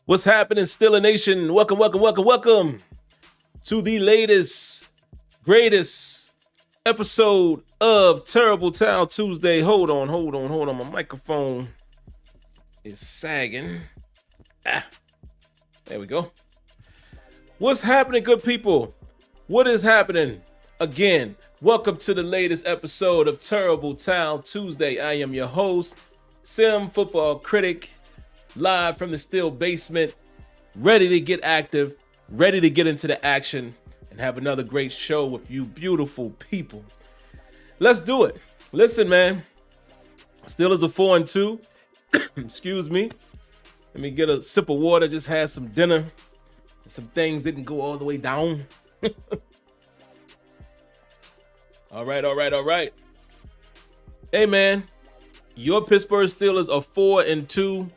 What's happening, SteelerNation? Welcome to the latest, greatest episode of Terrible Town Tuesday. Hold on. My microphone is sagging. There we go. What's happening, good people? What is happening? Again, welcome to the latest episode of Terrible Town Tuesday. I am your host, SimFBallCritic. Live from the Steel basement, ready to get active, ready to get into the action, and have another great show with you beautiful people. Let's do it. Listen, man. Steelers are 4-2. Excuse me. Let me get a sip of water. Just had some dinner. Some things didn't go all the way down. All right. Hey, man. Your Pittsburgh Steelers are 4-2.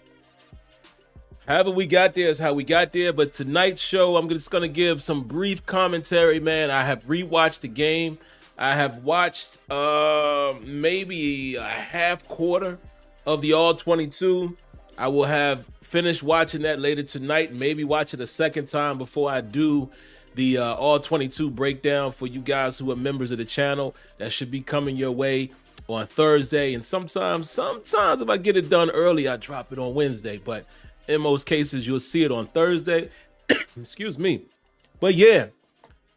However we got there is how we got there, but tonight's show, I'm just going to give some brief commentary, man. I have rewatched the game. I have watched maybe a half quarter of the All-22. I will have finished watching that later tonight, maybe watch it a second time before I do the All-22 breakdown for you guys who are members of the channel. That should be coming your way on Thursday, and sometimes if I get it done early, I drop it on Wednesday, but in most cases, you'll see it on Thursday. Excuse me. But yeah,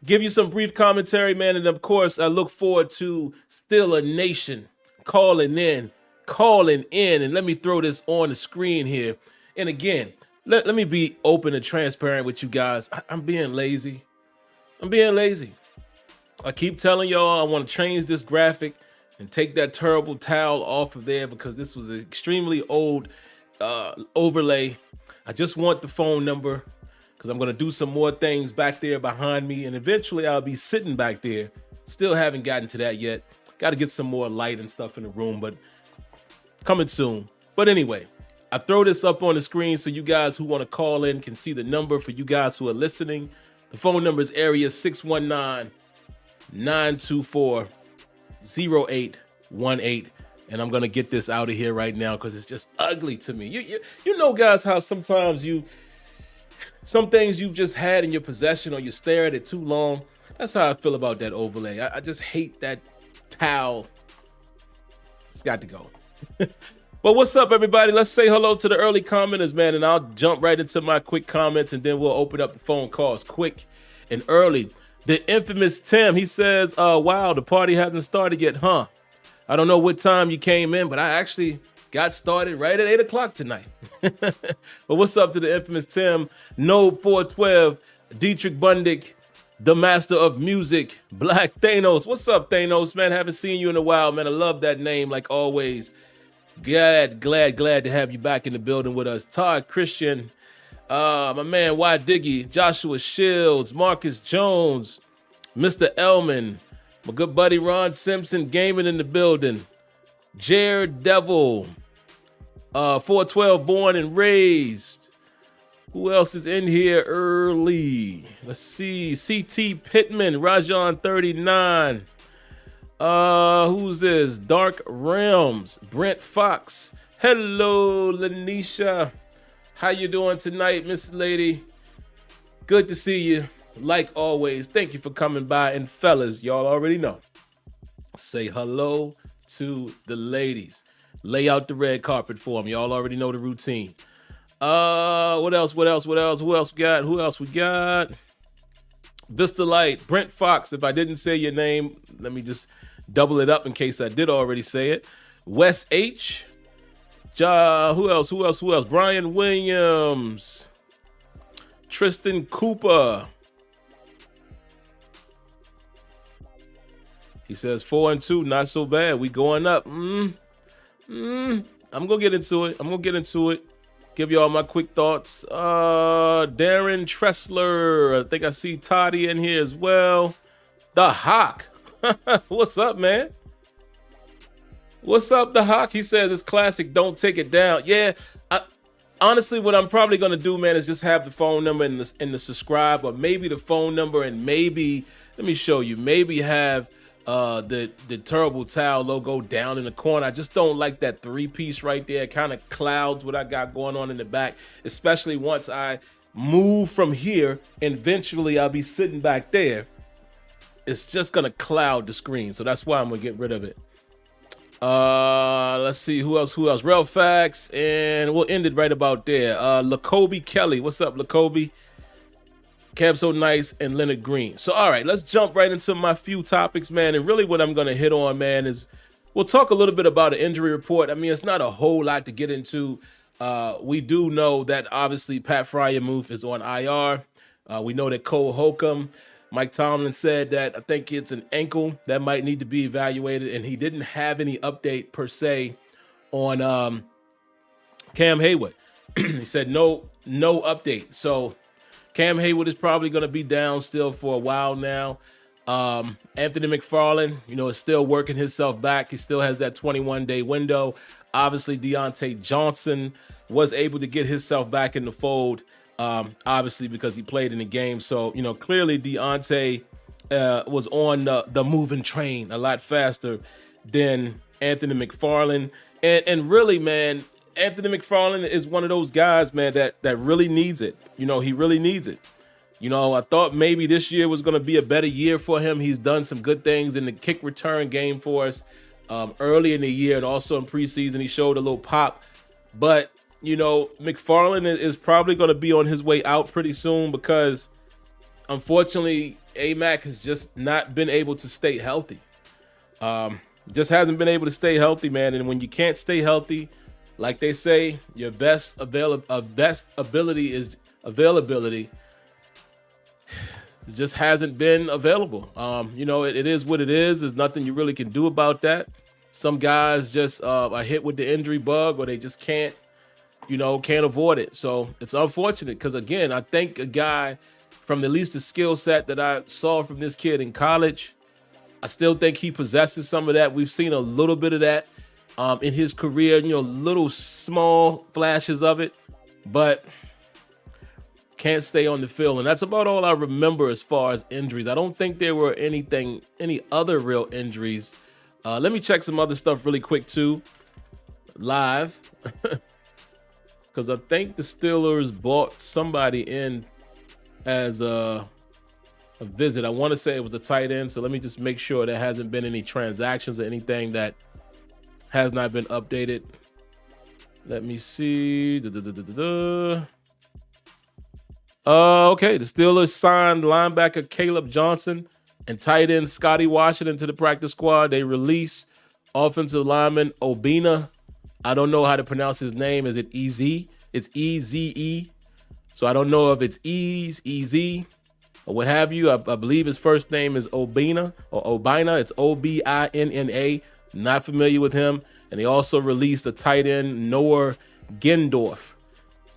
give you some brief commentary, man. And of course, I look forward to SteelerNation calling in. And let me throw this on the screen here. And again, let me be open and transparent with you guys. I'm being lazy. I keep telling y'all I want to change this graphic and take that terrible towel off of there because this was an extremely old overlay. I just want the phone number because I'm going to do some more things back there behind me, and eventually I'll be sitting back there. Still haven't gotten to that yet. Got to get some more light and stuff in the room, but coming soon. But anyway, I throw this up on the screen so you guys who want to call in can see the number. For you guys who are listening, the phone number is area 619-924-0818. And I'm going to get this out of here right now because it's just ugly to me. You know, guys, how sometimes some things you've just had in your possession or you stare at it too long. That's how I feel about that overlay. I just hate that towel. It's got to go. But what's up, everybody? Let's say hello to the early commenters, man. And I'll jump right into my quick comments and then we'll open up the phone calls quick and early. The infamous Tim, he says, wow, the party hasn't started yet, huh? I don't know what time you came in, but I actually got started right at 8 o'clock tonight. But what's up to the infamous Tim, Node 412, Dietrich Bundick, the master of music, Black Thanos. What's up, Thanos, man? Haven't seen you in a while, man. I love that name like always. Glad to have you back in the building with us. Todd Christian, my man Y Diggy, Joshua Shields, Marcus Jones, Mr. Elman, my good buddy Ron Simpson gaming in the building. Jared Devil, 412 born and raised. Who else is in here early? Let's see. CT Pittman, Rajon 39. Who's this? Dark Realms, Brent Fox. Hello, Lanisha. How you doing tonight, Miss Lady? Good to see you. Like always, thank you for coming by. And fellas, y'all already know. Say hello to the ladies. Lay out the red carpet for them. Y'all already know the routine. What else? Who else we got? Vista Light, Brent Fox. If I didn't say your name, let me just double it up in case I did already say it. Wes H. Who else? Brian Williams. Tristan Cooper. He says 4-2, not so bad. We going up. I'm gonna get into it. Give y'all my quick thoughts. Darren Tressler. I think I see Toddy in here as well. The Hawk. What's up, man? What's up, the Hawk? He says it's classic. Don't take it down. Yeah. Honestly, what I'm probably gonna do, man, is just have the phone number and the subscribe, or maybe the phone number and maybe let me show you. Maybe have the terrible towel logo down in the corner. I just don't like that 3-piece right there. It kind of clouds what I got going on in the back, especially once I move from here and eventually I'll be sitting back there. It's just gonna cloud the screen, so that's why I'm gonna get rid of it. Let's see who else. Real facts, and we'll end it right about there. Lacobe Kelly, what's up, Lacobe? Kev So Nice and Leonard Green. So, all right, let's jump right into my few topics, man. And really what I'm going to hit on, man, is we'll talk a little bit about an injury report. I mean, it's not a whole lot to get into. We do know that, obviously, Pat Freiermuth is on IR. We know that Cole Holcomb, Mike Tomlin said that I think it's an ankle that might need to be evaluated. And he didn't have any update, per se, on Cam Hayward. He said no update. So Cam Hayward is probably going to be down still for a while now. Anthony McFarland, is still working himself back. He still has that 21-day window. Obviously, Deontay Johnson was able to get himself back in the fold, obviously because he played in the game. So, clearly Deontay was on the moving train a lot faster than Anthony McFarland. And really, man, Anthony McFarland is one of those guys, man, that really needs it. He really needs it. I thought maybe this year was going to be a better year for him. He's done some good things in the kick return game for us early in the year, and also in preseason he showed a little pop. But, McFarland is probably going to be on his way out pretty soon because, unfortunately, AMAC has just not been able to stay healthy. Just hasn't been able to stay healthy, man. And when you can't stay healthy, like they say, your best ability is availability. It just hasn't been available. It is what it is. There's nothing you really can do about that. Some guys just are hit with the injury bug, or they just can't avoid it. So it's unfortunate because, again, I think a guy from at least the skill set that I saw from this kid in college, I still think he possesses some of that. We've seen a little bit of that in his career, little small flashes of it, but can't stay on the field. And that's about all I remember as far as injuries. I don't think there were any other real injuries. Let me check some other stuff really quick too, live, because I think the Steelers bought somebody in as a visit. I want to say it was a tight end, so let me just make sure there hasn't been any transactions or anything that has not been updated. Let me see. Okay, the Steelers signed linebacker Caleb Johnson and tight end Scotty Washington to the practice squad. They released offensive lineman Obina. I don't know how to pronounce his name. Is it EZ? It's EZE. So I don't know if it's EZ or what have you. I believe his first name is Obina or Obina. It's Obinna. Not familiar with him. And they also released a tight end, Noah Gendorf.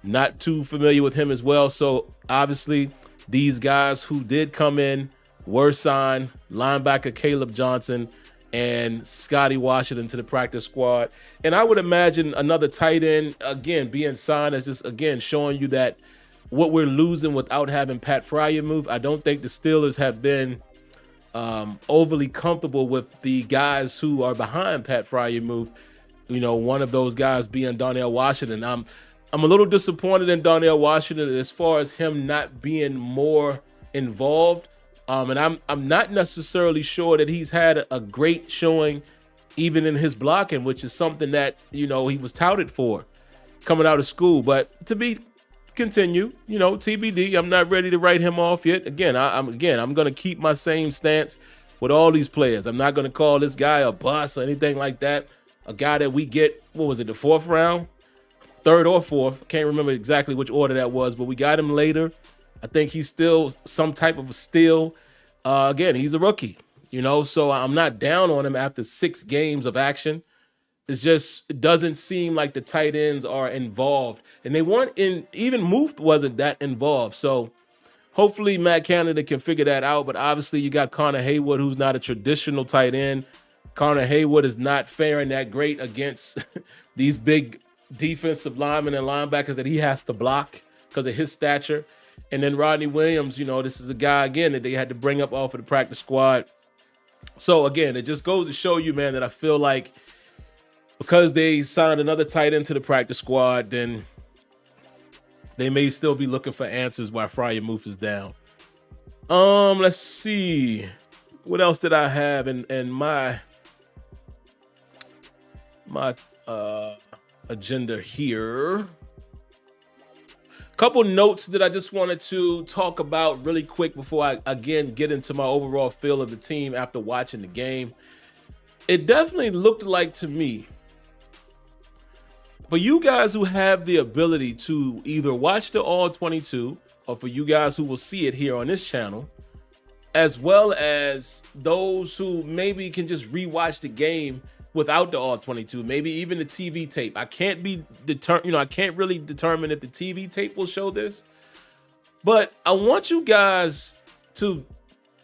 Not too familiar with him as well. So obviously these guys who did come in were signed. Linebacker Caleb Johnson and Scotty Washington to the practice squad. And I would imagine another tight end, again, being signed as just, again, showing you that what we're losing without having Pat Freiermuth. I don't think the Steelers have been overly comfortable with the guys who are behind Pat Freiermuth. One of those guys being Darnell Washington. I'm a little disappointed in Darnell Washington as far as him not being more involved. And I'm not necessarily sure that he's had a great showing even in his blocking, which is something that, he was touted for coming out of school. But to be continue, TBD. I'm not ready to write him off yet. Again, I'm going to keep my same stance with all these players. I'm not going to call this guy a bust or anything like that. A guy that we get, the fourth round? Third or fourth. I can't remember exactly which order that was, but we got him later. I think he's still some type of a steal. Again, he's a rookie, so I'm not down on him after 6 games of action. It doesn't seem like the tight ends are involved. And they weren't even Muth wasn't that involved. So hopefully Matt Canada can figure that out. But obviously you got Connor Haywood, who's not a traditional tight end. Connor Haywood is not faring that great against these big defensive linemen and linebackers that he has to block because of his stature. And then Rodney Williams, this is a guy, again, that they had to bring up off of the practice squad. So again, it just goes to show you, man, that I feel like because they signed another tight end to the practice squad, then they may still be looking for answers while Freiermuth is down. Let's see. What else did I have in my agenda here? Couple notes that I just wanted to talk about really quick before I again get into my overall feel of the team after watching the game. It definitely looked like to me, for you guys who have the ability to either watch the All 22 or for you guys who will see it here on this channel, as well as those who maybe can just rewatch the game without the All 22, maybe even the TV tape. I can't I can't really determine if the TV tape will show this, but I want you guys to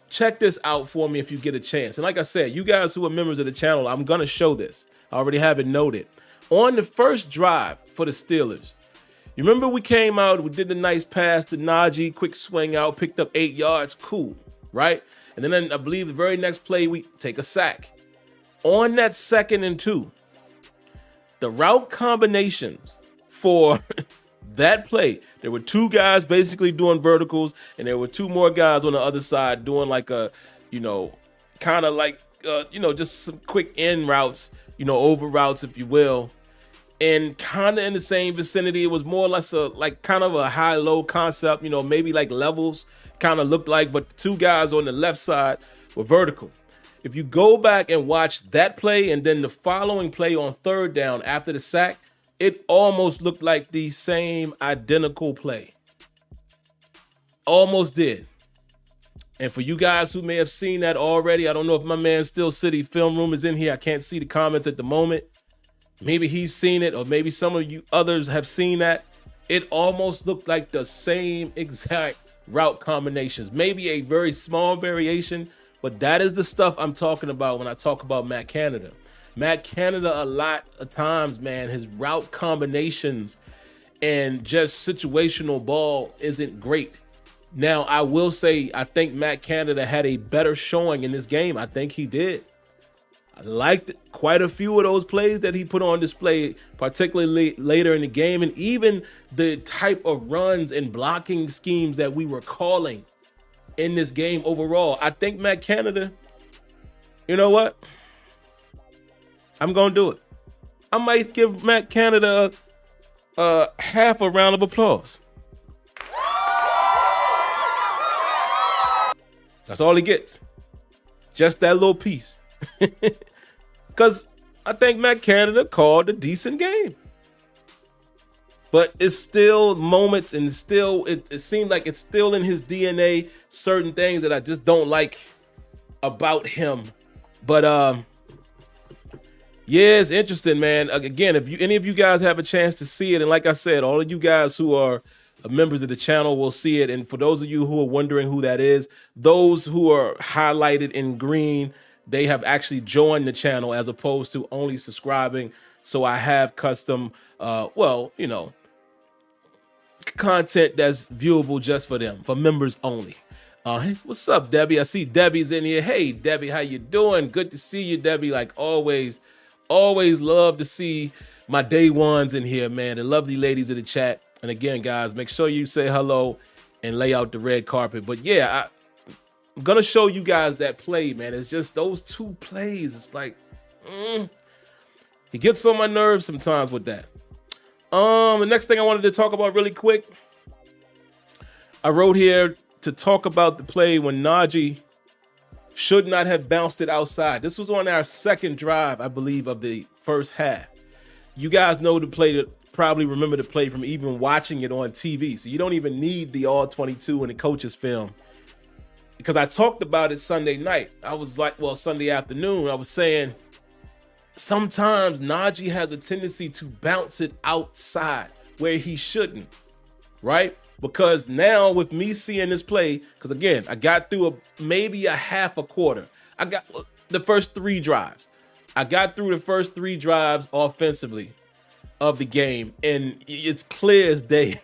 check this out for me if you get a chance. And like I said, you guys who are members of the channel, I'm going to show this. I already have it noted. On the first drive for the Steelers, you remember we came out, we did the nice pass to Najee, quick swing out, picked up 8 yards, cool, right? And then I believe the very next play, we take a sack. On that 2nd and 2, the route combinations for that play, there were 2 guys basically doing verticals, and there were 2 more guys on the other side doing like a, kind of like, just some quick in routes, over routes, if you will. And kind of in the same vicinity, it was more or less kind of a high-low concept, maybe like levels kind of looked like, but the 2 guys on the left side were vertical. If you go back and watch that play and then the following play on 3rd down after the sack, it almost looked like the same identical play. Almost did. And for you guys who may have seen that already, I don't know if my man Still City Film Room is in here. I can't see the comments at the moment. Maybe he's seen it, or maybe some of you others have seen that. It almost looked like the same exact route combinations. Maybe a very small variation, but that is the stuff I'm talking about when I talk about Matt Canada. Matt Canada, a lot of times, man, his route combinations and just situational ball isn't great. Now, I will say, I think Matt Canada had a better showing in this game. I think he did. I liked quite a few of those plays that he put on display, particularly later in the game, and even the type of runs and blocking schemes that we were calling in this game overall. I think Matt Canada, you know what? I'm going to do it. I might give Matt Canada half a round of applause. That's all he gets. Just that little piece. Because I think Matt Canada called a decent game. But it's still moments, and still it seems like it's still in his DNA, certain things that I just don't like about him. But yeah, it's interesting, man. Again, if any of you guys have a chance to see it, and like I said, all of you guys who are members of the channel will see it. And for those of you who are wondering who that is, those who are highlighted in green, they have actually joined the channel as opposed to only subscribing. So I have custom, content that's viewable just for them, for members only. Hey, what's up, Debbie? I see Debbie's in here. Hey, Debbie, how you doing? Good to see you, Debbie. Like always love to see my day ones in here, man. The lovely ladies of the chat. And again, guys, make sure you say hello and lay out the red carpet. But yeah, I'm gonna show you guys that play, man. It's just those 2 plays. It's like, he gets on my nerves sometimes with that. The next thing I wanted to talk about really quick, I wrote here to talk about the play when Najee should not have bounced it outside. This was on our 2nd drive, I believe, of the first half. You guys know the play, that probably remember the play from even watching it on TV. So you don't even need the all 22 in the coach's film, because I talked about it Sunday night. I was like, well, Sunday afternoon, I was saying sometimes Najee has a tendency to bounce it outside where he shouldn't, right? Because now with me seeing this play, because again, I got through maybe a half a quarter. I got the first 3 drives. I got through the first 3 drives offensively of the game, and it's clear as day.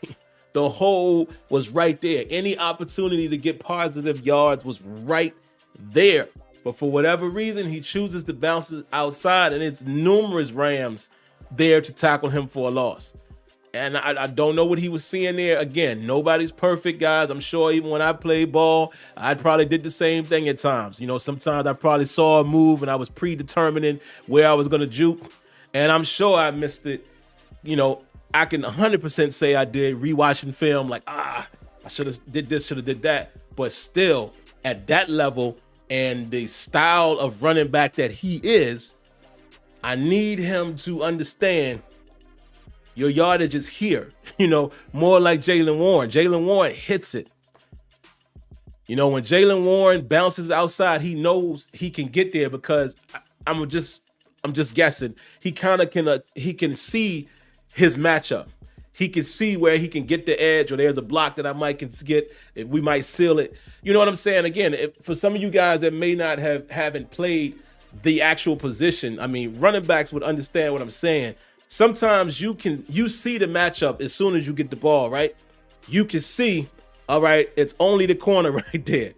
The hole was right there. Any opportunity to get positive yards was right there. But for whatever reason, he chooses to bounce it outside, and it's numerous Rams there to tackle him for a loss. And I don't know what he was seeing there. Again, nobody's perfect, guys. I'm sure even when I played ball, I probably did the same thing at times. You know, sometimes I probably saw a move and I was predetermining where I was going to juke. And I'm sure I missed it. You know, I can 100% say I did, rewatching film, like, I should have did this, should have did that. But still, at that level and the style of running back that he is, I need him to understand your yardage is here, you know, more like Jaylen Warren. Jaylen Warren hits it. You know, when Jaylen Warren bounces outside, he knows he can get there because I'm just guessing. He kind of can see his matchup. He can see where he can get the edge, or there's a block that I might can get. We might seal it. You know what I'm saying? Again, for some of you guys that may not haven't played the actual position, I mean, running backs would understand what I'm saying. Sometimes you see the matchup as soon as you get the ball, right? You can see, all right, it's only the corner right there.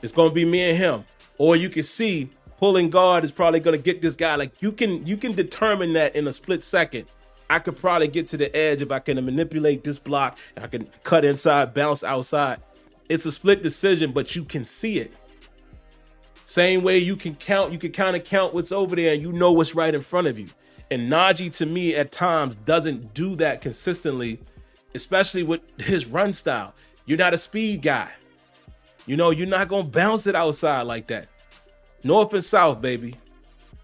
It's going to be me and him. Or you can see pulling guard is probably going to get this guy. Like you can determine that in a split second. I could probably get to the edge if I can manipulate this block. I can cut inside, bounce outside. It's a split decision, but you can see it. Same way you can kind of count what's over there and you know what's right in front of you. And Najee, to me, at times doesn't do that consistently, especially with his run style. You're not a speed guy. You know, you're not going to bounce it outside like that. North and south, baby.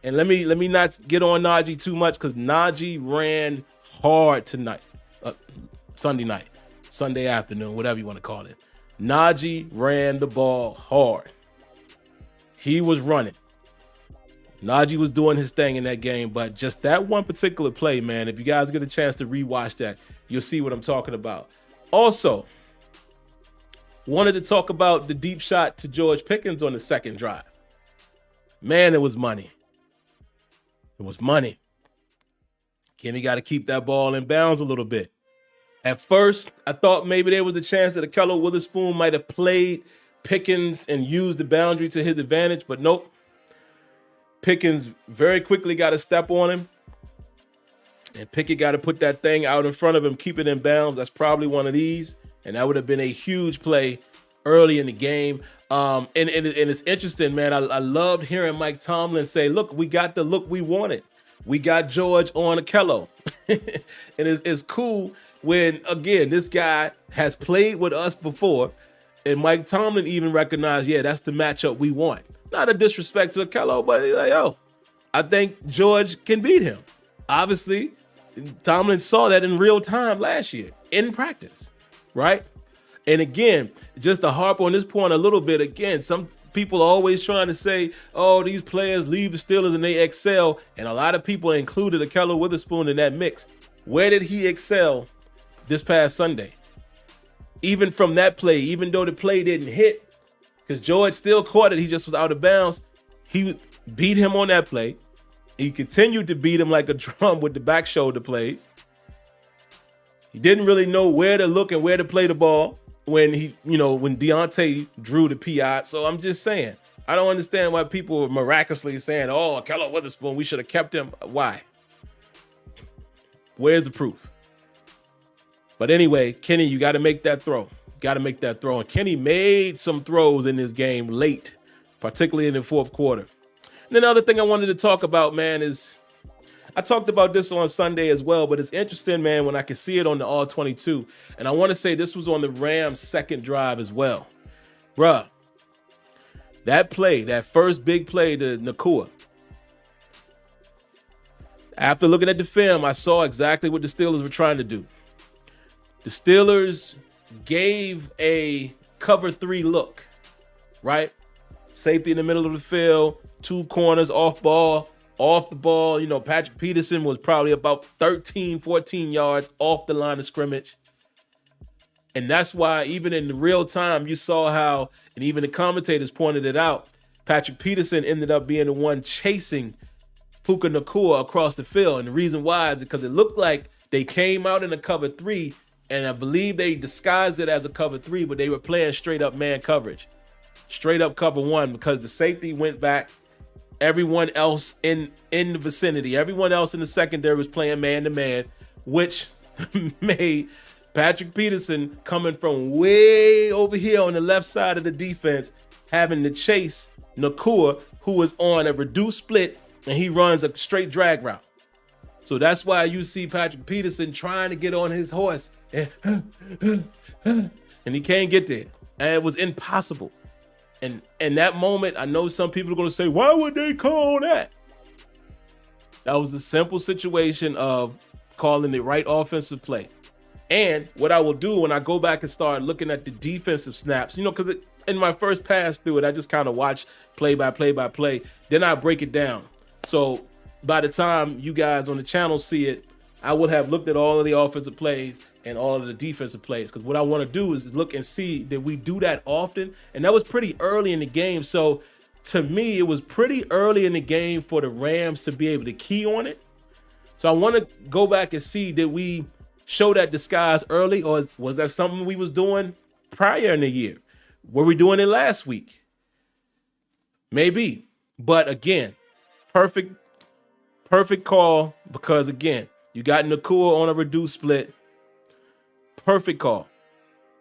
And let me not get on Najee too much because Najee ran hard tonight. Sunday afternoon, whatever you want to call it. Najee ran the ball hard. He was running. Najee was doing his thing in that game, but just that one particular play, man, if you guys get a chance to rewatch that, you'll see what I'm talking about. Also, wanted to talk about the deep shot to George Pickens on the second drive. Man, it was money. It was money. Kenny got to keep that ball in bounds a little bit. At first, I thought maybe there was a chance that Ahkello Witherspoon might have played Pickens and used the boundary to his advantage, but nope. Pickens very quickly got a step on him, and Pickett got to put that thing out in front of him, keep it in bounds. That's probably one of these, and that would have been a huge play early in the game. And it's interesting, man. I loved hearing Mike Tomlin say, look, we got the look we wanted. We got George on Ahkello. And it's cool when, again, this guy has played with us before, and Mike Tomlin even recognized, yeah, that's the matchup we want. Not a disrespect to Ahkello, but he's like, yo, I think George can beat him. Obviously, Tomlin saw that in real time last year in practice, right? And again, just to harp on this point a little bit, again, some people are always trying to say, oh, these players leave the Steelers and they excel, and a lot of people included Ahkello Witherspoon in that mix. Where did he excel this past Sunday? Even from that play, even though the play didn't hit, because George still caught it, he just was out of bounds. He beat him on that play. He continued to beat him like a drum with the back shoulder plays. He didn't really know where to look and where to play the ball when when Deontay drew the PI. So I'm just saying, I don't understand why people are miraculously saying, oh, Ahkello Witherspoon, we should have kept him. Why? Where's the proof? But anyway, Kenny, you got to make that throw. Got to make that throw. And Kenny made some throws in this game late, particularly in the fourth quarter. And then the other thing I wanted to talk about, man, is I talked about this on Sunday as well, but it's interesting, man, when I can see it on the All-22. And I want to say this was on the Rams' second drive as well. Bruh, that play, that first big play to Nacua, after looking at the film, I saw exactly what the Steelers were trying to do. The Steelers gave a cover 3 look, right? Safety in the middle of the field, 2 corners, off the ball. You know, Patrick Peterson was probably about 13, 14 yards off the line of scrimmage. And that's why even in the real time, you saw how, and even the commentators pointed it out, Patrick Peterson ended up being the one chasing Puka Nacua across the field. And the reason why is because it looked like they came out in a cover 3, and I believe they disguised it as a cover 3, but they were playing straight up man coverage. straight up cover one because the safety went back. Everyone else in the vicinity, everyone else in the secondary was playing man-to-man, which made Patrick Peterson, coming from way over here on the left side of the defense, having to chase Nakua, who was on a reduced split, and he runs a straight drag route. So that's why you see Patrick Peterson trying to get on his horse, and he can't get there. And it was impossible. And in that moment, I know some people are going to say, why would they call that? That was a simple situation of calling the right offensive play. And what I will do when I go back and start looking at the defensive snaps, because in my first pass through it, I just kind of watch play by play. Then I break it down. So by the time you guys on the channel see it, I would have looked at all of the offensive plays and all of the defensive plays. Because what I want to do is look and see that we do that often. And that was pretty early in the game. So to me, it was pretty early in the game for the Rams to be able to key on it. So I want to go back and see, did we show that disguise early, or was that something we was doing prior in the year? Were we doing it last week? Maybe. But again, perfect call, because again, you got Nakua on a reduced split. Perfect call.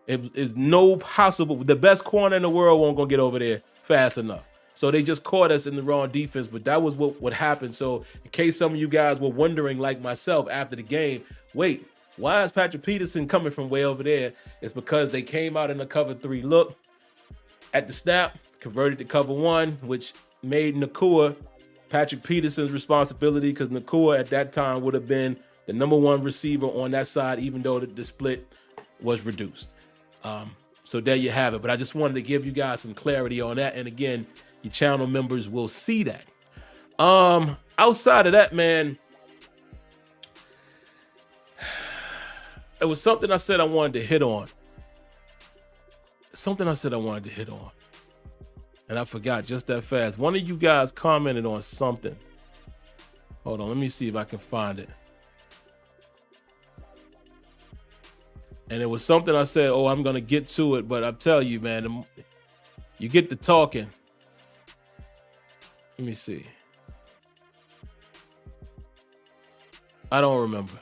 It is no possible. The best corner in the world won't go get over there fast enough. So they just caught us in the wrong defense, but that was what happened. So in case some of you guys were wondering, like myself, after the game, wait, why is Patrick Peterson coming from way over there? It's because they came out in a cover 3 look at the snap, converted to cover 1, which made Nakua Patrick Peterson's responsibility, because Nakua at that time would have been the number 1 receiver on that side, even though the split was reduced. So there you have it. But I just wanted to give you guys some clarity on that. And again, your channel members will see that. Outside of that, man, it was something I said I wanted to hit on. And I forgot just that fast. One of you guys commented on something. Hold on, let me see if I can find it. And it was something I said, oh, I'm going to get to it. But I tell you, man, you get to talking. Let me see. I don't remember.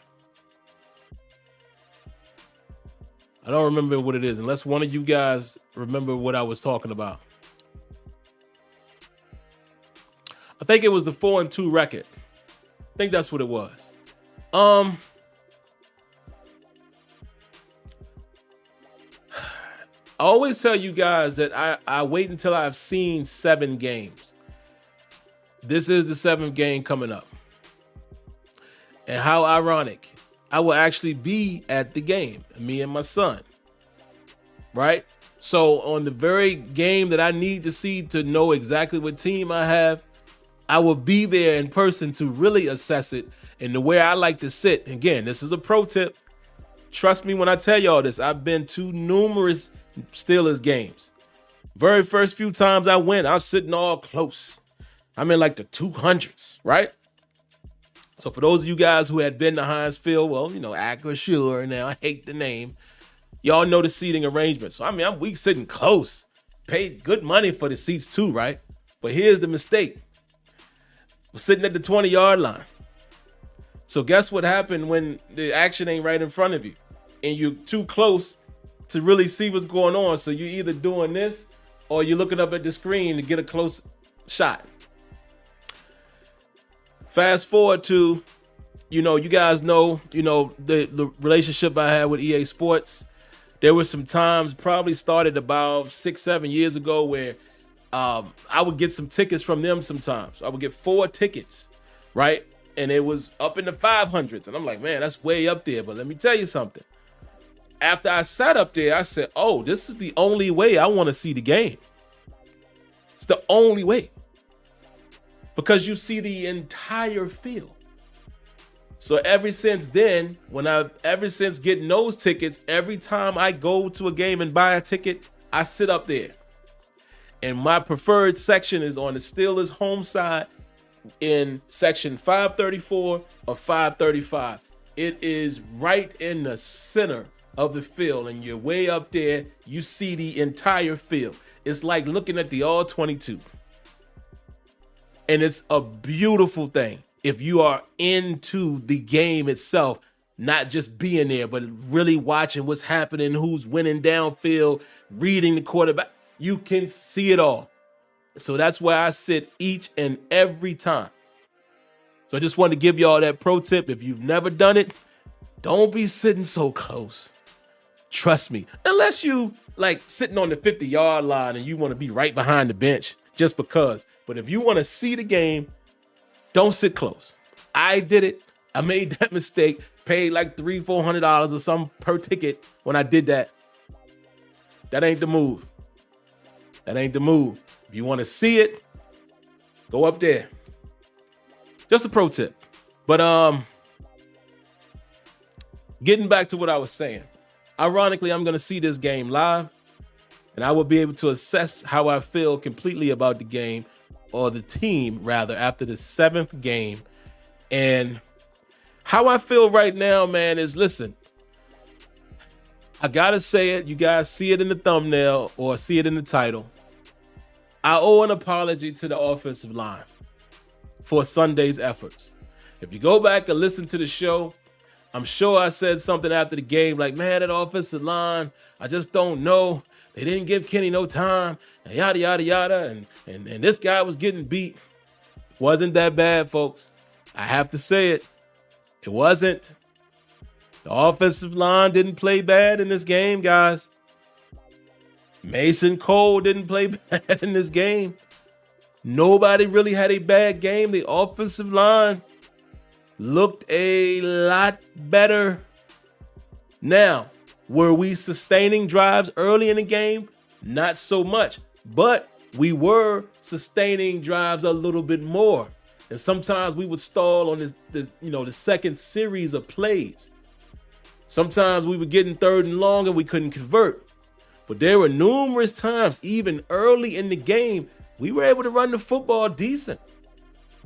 I don't remember what it is, unless one of you guys remember what I was talking about. I think it was the 4-2 record. I think that's what it was. I always tell you guys that I wait until I've seen 7 games. This is the 7th game coming up. And how ironic. I will actually be at the game, me and my son. Right? So on the very game that I need to see to know exactly what team I have, I will be there in person to really assess it. And the way I like to sit, again, this is a pro tip. Trust me when I tell y'all this. I've been to numerous Steelers games. Very first few times I went, I was sitting all close. I'm in like the 200s, right? So for those of you guys who had been to Heinz Field, well, Acura Sure now, I hate the name. Y'all know the seating arrangement. So, we sitting close. Paid good money for the seats too, right? But here's the mistake. We're sitting at the 20-yard line. So guess what happened when the action ain't right in front of you and you're too close to really see what's going on? So you're either doing this or you're looking up at the screen to get a close shot. Fast forward to, you guys know, the relationship I had with EA Sports. There were some times, probably started about 6-7 years ago, where I would get some tickets from them sometimes. I would get 4 tickets, right? And it was up in the 500s. And I'm like, man, that's way up there. But let me tell you something. After I sat up there, I said, oh, this is the only way I want to see the game. It's the only way. Because you see the entire field. So ever since then, ever since getting those tickets, every time I go to a game and buy a ticket, I sit up there. And my preferred section is on the Steelers home side in section 534 or 535. It is right in the center of the field, and you're way up there. You see the entire field. it's like looking at the all-22. And it's a beautiful thing if you are into the game itself, not just being there, but really watching what's happening, who's winning downfield, reading the quarterback. You can see it all. So that's where I sit each and every time. So I just wanted to give y'all that pro tip. If you've never done it, don't be sitting so close. Trust me. Unless you like sitting on the 50-yard line and you want to be right behind the bench just because. But if you want to see the game, don't sit close. I did it. I made that mistake. Paid like $300-$400 or something per ticket when I did that. That ain't the move. That ain't the move. If you want to see it, go up there. Just a pro tip. But getting back to what I was saying. Ironically, I'm going to see this game live, and I will be able to assess how I feel completely about the game, or the team rather, after the 7th game. And how I feel right now, man, is, listen, I gotta say it. You guys see it in the thumbnail or see it in the title. I owe an apology to the offensive line for Sunday's efforts. If you go back and listen to the show, I'm sure I said something after the game like, man, that offensive line, I just don't know. They didn't give Kenny no time, and yada, yada, yada, and this guy was getting beat. Wasn't that bad, folks. I have to say it. It wasn't. The offensive line didn't play bad in this game, guys. Mason Cole didn't play bad in this game. Nobody really had a bad game. The offensive line looked a lot better. Now, were we sustaining drives early in the game? Not so much, but we were sustaining drives a little bit more. And sometimes we would stall on the second series of plays. Sometimes we were getting 3rd and long and we couldn't convert. But there were numerous times, even early in the game, we were able to run the football decent.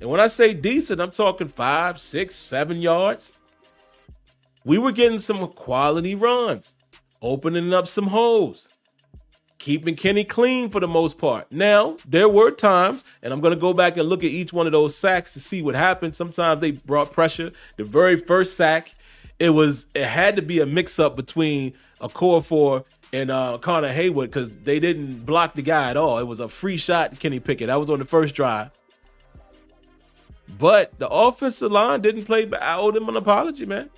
And when I say decent, I'm talking 5, 6, 7 yards. We were getting some quality runs, opening up some holes, keeping Kenny clean for the most part. Now, there were times, and I'm going to go back and look at each one of those sacks to see what happened. Sometimes they brought pressure. The very first sack, it had to be a mix-up between Okorafor and Connor Haywood, because they didn't block the guy at all. It was a free shot to Kenny Pickett. That was on the first drive. But the offensive line didn't play bad. I owe them an apology, man.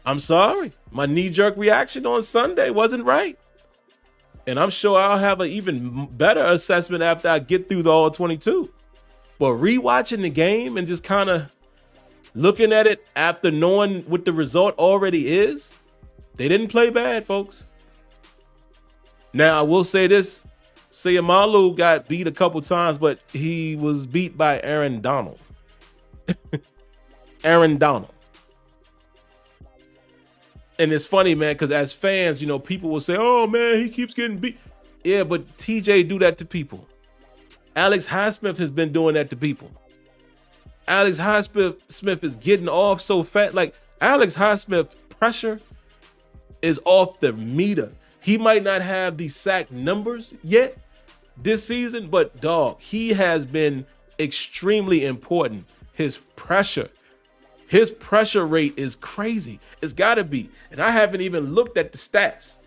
I'm sorry. My knee-jerk reaction on Sunday wasn't right. And I'm sure I'll have an even better assessment after I get through the all-22. But rewatching the game and just kind of looking at it after knowing what the result already is, they didn't play bad, folks. Now, I will say this. Sayamalu got beat a couple times, but he was beat by Aaron Donald. Aaron Donald. And it's funny, man, because as fans, people will say, oh, man, he keeps getting beat. Yeah, but TJ do that to people. Alex Highsmith has been doing that to people. Alex Highsmith is getting off so fat. Like, Alex Highsmith pressure is off the meter. He might not have the sack numbers yet this season, but, dog, he has been extremely important. His pressure rate is crazy. It's got to be. And I haven't even looked at the stats.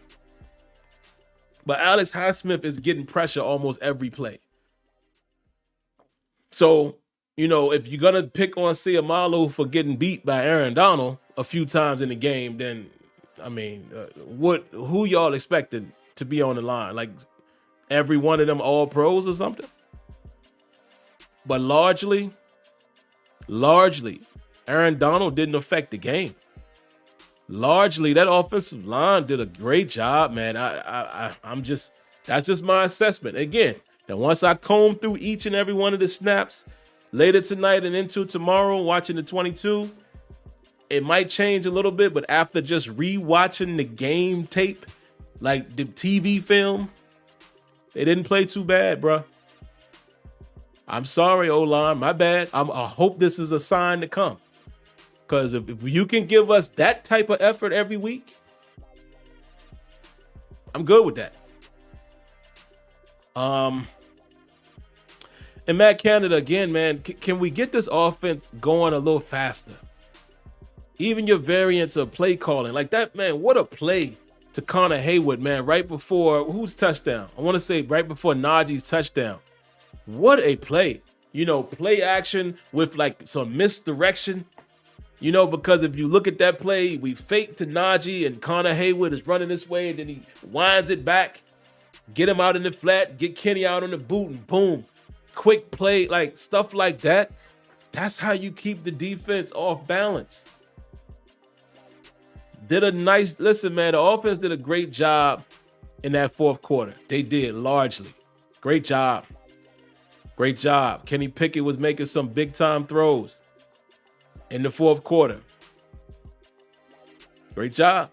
But Alex Highsmith is getting pressure almost every play. So, if you're going to pick on Sayamalu for getting beat by Aaron Donald a few times in the game, then, who y'all expected to be on the line? Like, every one of them all pros or something? But largely, Aaron Donald didn't affect the game. Largely, that offensive line did a great job, man. That's just my assessment. Again, and once I comb through each and every one of the snaps later tonight and into tomorrow, watching the 22, it might change a little bit, but after just rewatching the game tape, like the TV film, they didn't play too bad, bro. I'm sorry, O-line, my bad. I hope this is a sign to come. Because if you can give us that type of effort every week, I'm good with that. And Matt Canada, again, man, can we get this offense going a little faster? Even your variants of play calling, like that, man, what a play to Connor Haywood, man, right before whose touchdown? I want to say right before Najee's touchdown. What a play. You know, play action with like some misdirection. You know, because if you look at that play, we fake to Najee and Connor Haywood is running this way, and then he winds it back, get him out in the flat, get Kenny out on the boot, and boom. Quick play, like stuff like that. That's how you keep the defense off balance. Listen, man, the offense did a great job in that fourth quarter. They did, largely. Great job. Great job. Kenny Pickett was making some big-time throws in the fourth quarter. Great job.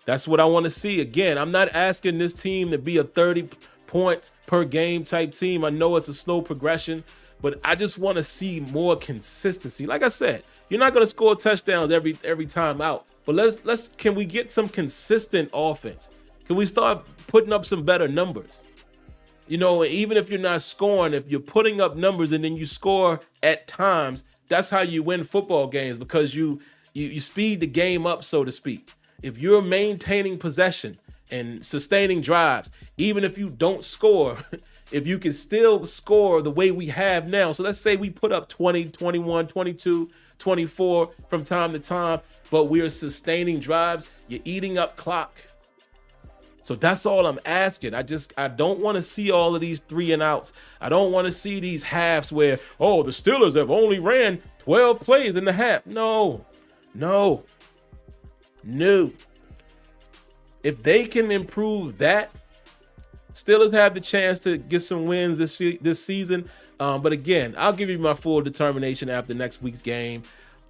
That's what I want to see. Again, I'm not asking this team to be a 30 points per game type team. I know it's a slow progression, but I just want to see more consistency. Like I said, you're not going to score touchdowns every time out, but can we get some consistent offense? Can we start putting up some better numbers? You know, even if you're not scoring, if you're putting up numbers and then you score at times, that's how you win football games, because you speed the game up, so to speak. If you're maintaining possession and sustaining drives, even if you don't score, if you can still score the way we have now. So let's say we put up 20, 21, 22, 24 from time to time, but we're sustaining drives, you're eating up clock. So that's all I'm asking. I don't want to see all of these 3 and outs. I don't want to see these halves where, oh, the Steelers have only ran 12 plays in the half. No. If they can improve that, Steelers have the chance to get some wins this season. But again, I'll give you my full determination after next week's game.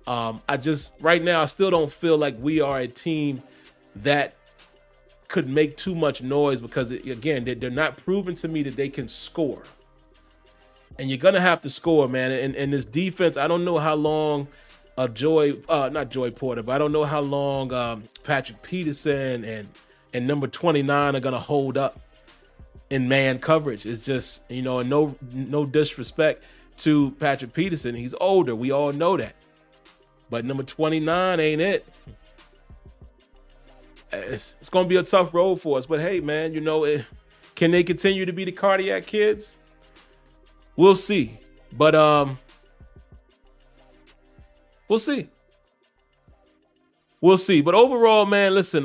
Right now, I still don't feel like we are a team that could make too much noise, because again, they're not proving to me that they can score. And you're gonna have to score, man. And this defense, I don't know how long not Joy Porter, but I don't know how long Patrick Peterson and number 29 are gonna hold up in man coverage. It's just, you know, no disrespect to Patrick Peterson. He's older. We all know that. But number 29 ain't it. It's going to be a tough road for us. But hey, man, you know, can they continue to be the cardiac kids? We'll see. But we'll see. But overall, man, listen,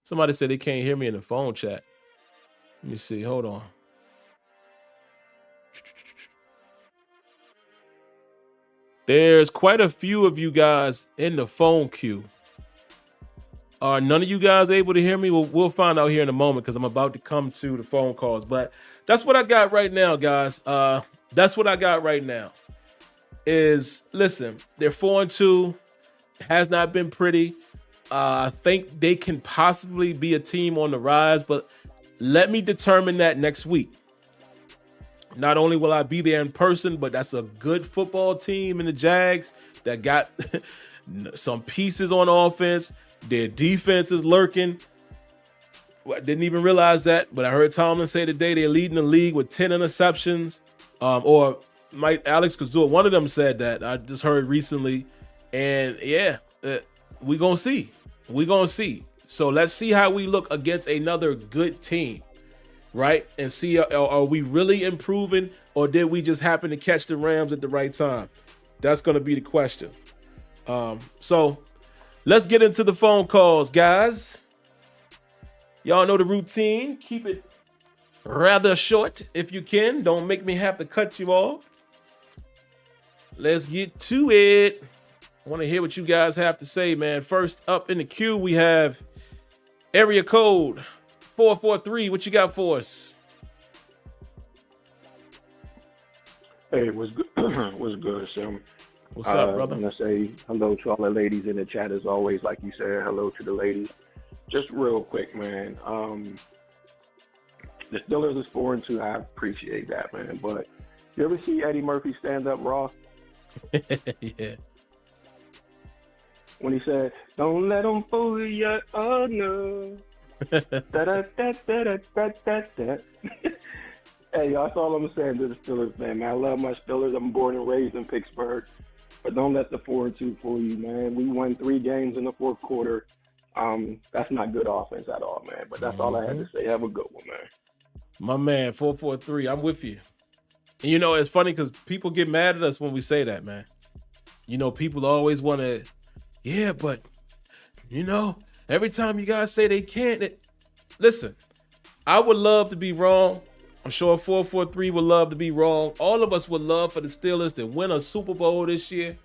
somebody said they can't hear me in the phone chat. Let me see. Hold on. There's quite a few of you guys in the phone queue. Are none of you guys able to hear me? We'll find out here in a moment, because I'm about to come to the phone calls. But that's what I got right now, guys. That's what I got right now. Listen, they're 4-2. Has not been pretty. I think they can possibly be a team on the rise, but let me determine that next week. Not only will I be there in person, but that's a good football team in the Jags that got some pieces on offense. Their defense is lurking. I didn't even realize that, but I heard Tomlin say today they're leading the league with 10 interceptions. Or Alex Kazua, one of them said that. I just heard recently. And yeah, we're going to see. So let's see how we look against another good team, right? And see, are we really improving, or did we just happen to catch the Rams at the right time? That's going to be the question. So let's get into the phone calls, guys. Y'all know the routine. Keep it rather short if you can. Don't make me have to cut you off. Let's get to it. I want to hear what you guys have to say, man. First up in the queue, we have area code 443. What you got for us? Hey, what's good? What's good, Sim? What's up, brother? I want to say hello to all the ladies in the chat as always. Like you said, hello to the ladies. Just real quick, man. The Steelers is 4-2. I appreciate that, man. But you ever see Eddie Murphy stand up raw? Yeah. When he said, "Don't let them fool you." Oh no. Da-da-da-da-da-da-da-da. Hey, y'all, that's all I'm saying to the Steelers, man. I love my Steelers. I'm born and raised in Pittsburgh. But don't let the 4-2 fool you, man. We won 3 games in the fourth quarter. That's not good offense at all, man. But that's all I had to say. Have a good one, man. My man, 443. I'm with you. And you know, it's funny because people get mad at us when we say that, man. You know, people always want to, yeah, but, you know, every time you guys say they can't, listen, I would love to be wrong. I'm sure 443 would love to be wrong. All of us would love for the Steelers to win a Super Bowl this year.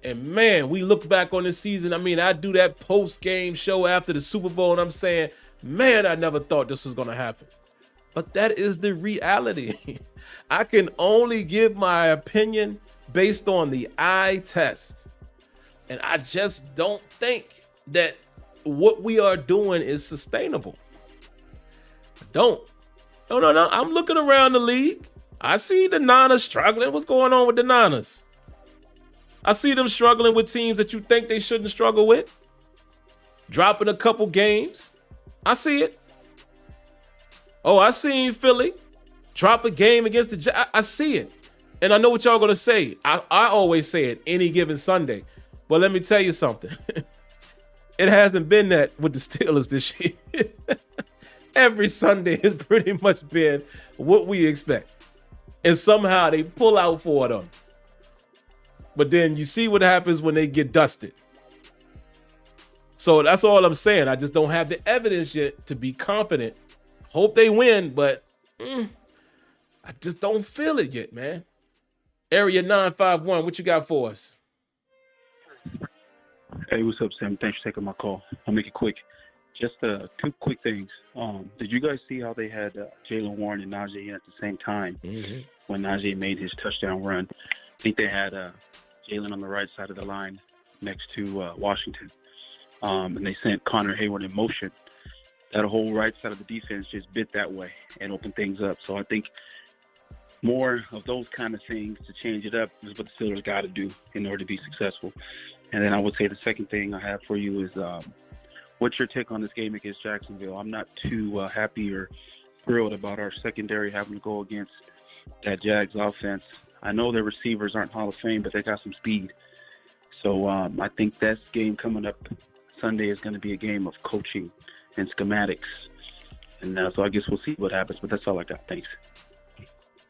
And man, we look back on this season. I mean, I do that post-game show after the Super Bowl, and I'm saying, man, I never thought this was going to happen. But that is the reality. I can only give my opinion based on the eye test. And I just don't think that what we are doing is sustainable. I don't. No. I'm looking around the league. I see the Niners struggling. What's going on with the Niners? I see them struggling with teams that you think they shouldn't struggle with. Dropping a couple games. I see it. Oh, I seen Philly drop a game against the Jags. I see it. And I know what y'all going to say. I always say it any given Sunday. But let me tell you something. It hasn't been that with the Steelers this year. Every Sunday has pretty much been what we expect. And somehow they pull out for them. But then you see what happens when they get dusted. So that's all I'm saying. I just don't have the evidence yet to be confident. Hope they win, but I just don't feel it yet, man. Area 951, what you got for us? Hey, what's up, Sam? Thanks for taking my call. I'll make it quick. Just 2 quick things. Did you guys see how they had Jaylen Warren and Najee in at the same time when Najee made his touchdown run? I think they had Jaylen on the right side of the line next to Washington. And they sent Connor Hayward in motion. That whole right side of the defense just bit that way and opened things up. So I think more of those kind of things to change it up is what the Steelers got to do in order to be successful. And then I would say the second thing I have for you is what's your take on this game against Jacksonville? I'm not too happy or thrilled about our secondary having to go against that Jags offense. I know their receivers aren't Hall of Fame, but they got some speed. So I think that game coming up Sunday is going to be a game of coaching and schematics. And so I guess we'll see what happens, but that's all I got. Thanks.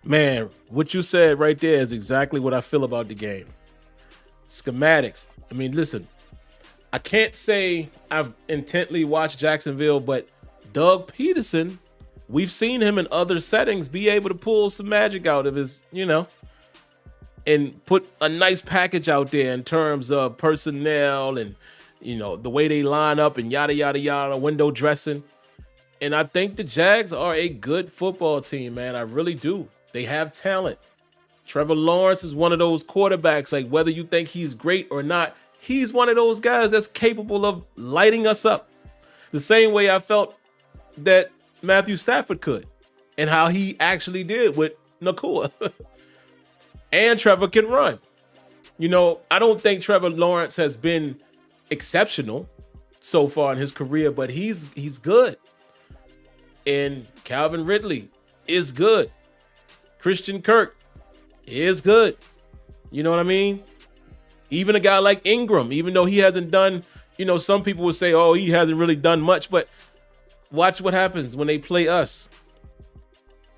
Man, what you said right there is exactly what I feel about the game. Schematics. I mean, listen, I can't say I've intently watched Jacksonville, but Doug Peterson, we've seen him in other settings be able to pull some magic out of his, and put a nice package out there in terms of personnel and, the way they line up and yada, yada, yada, window dressing. And I think the Jags are a good football team, man. I really do. They have talent. Trevor Lawrence is one of those quarterbacks, like whether you think he's great or not, he's one of those guys that's capable of lighting us up. The same way I felt that Matthew Stafford could and how he actually did with Nakua. And Trevor can run. I don't think Trevor Lawrence has been exceptional so far in his career, but he's good. And Calvin Ridley is good. Christian Kirk is good. You know what I mean? Even a guy like Ingram, even though he hasn't done, some people would say, oh, he hasn't really done much, but watch what happens when they play us.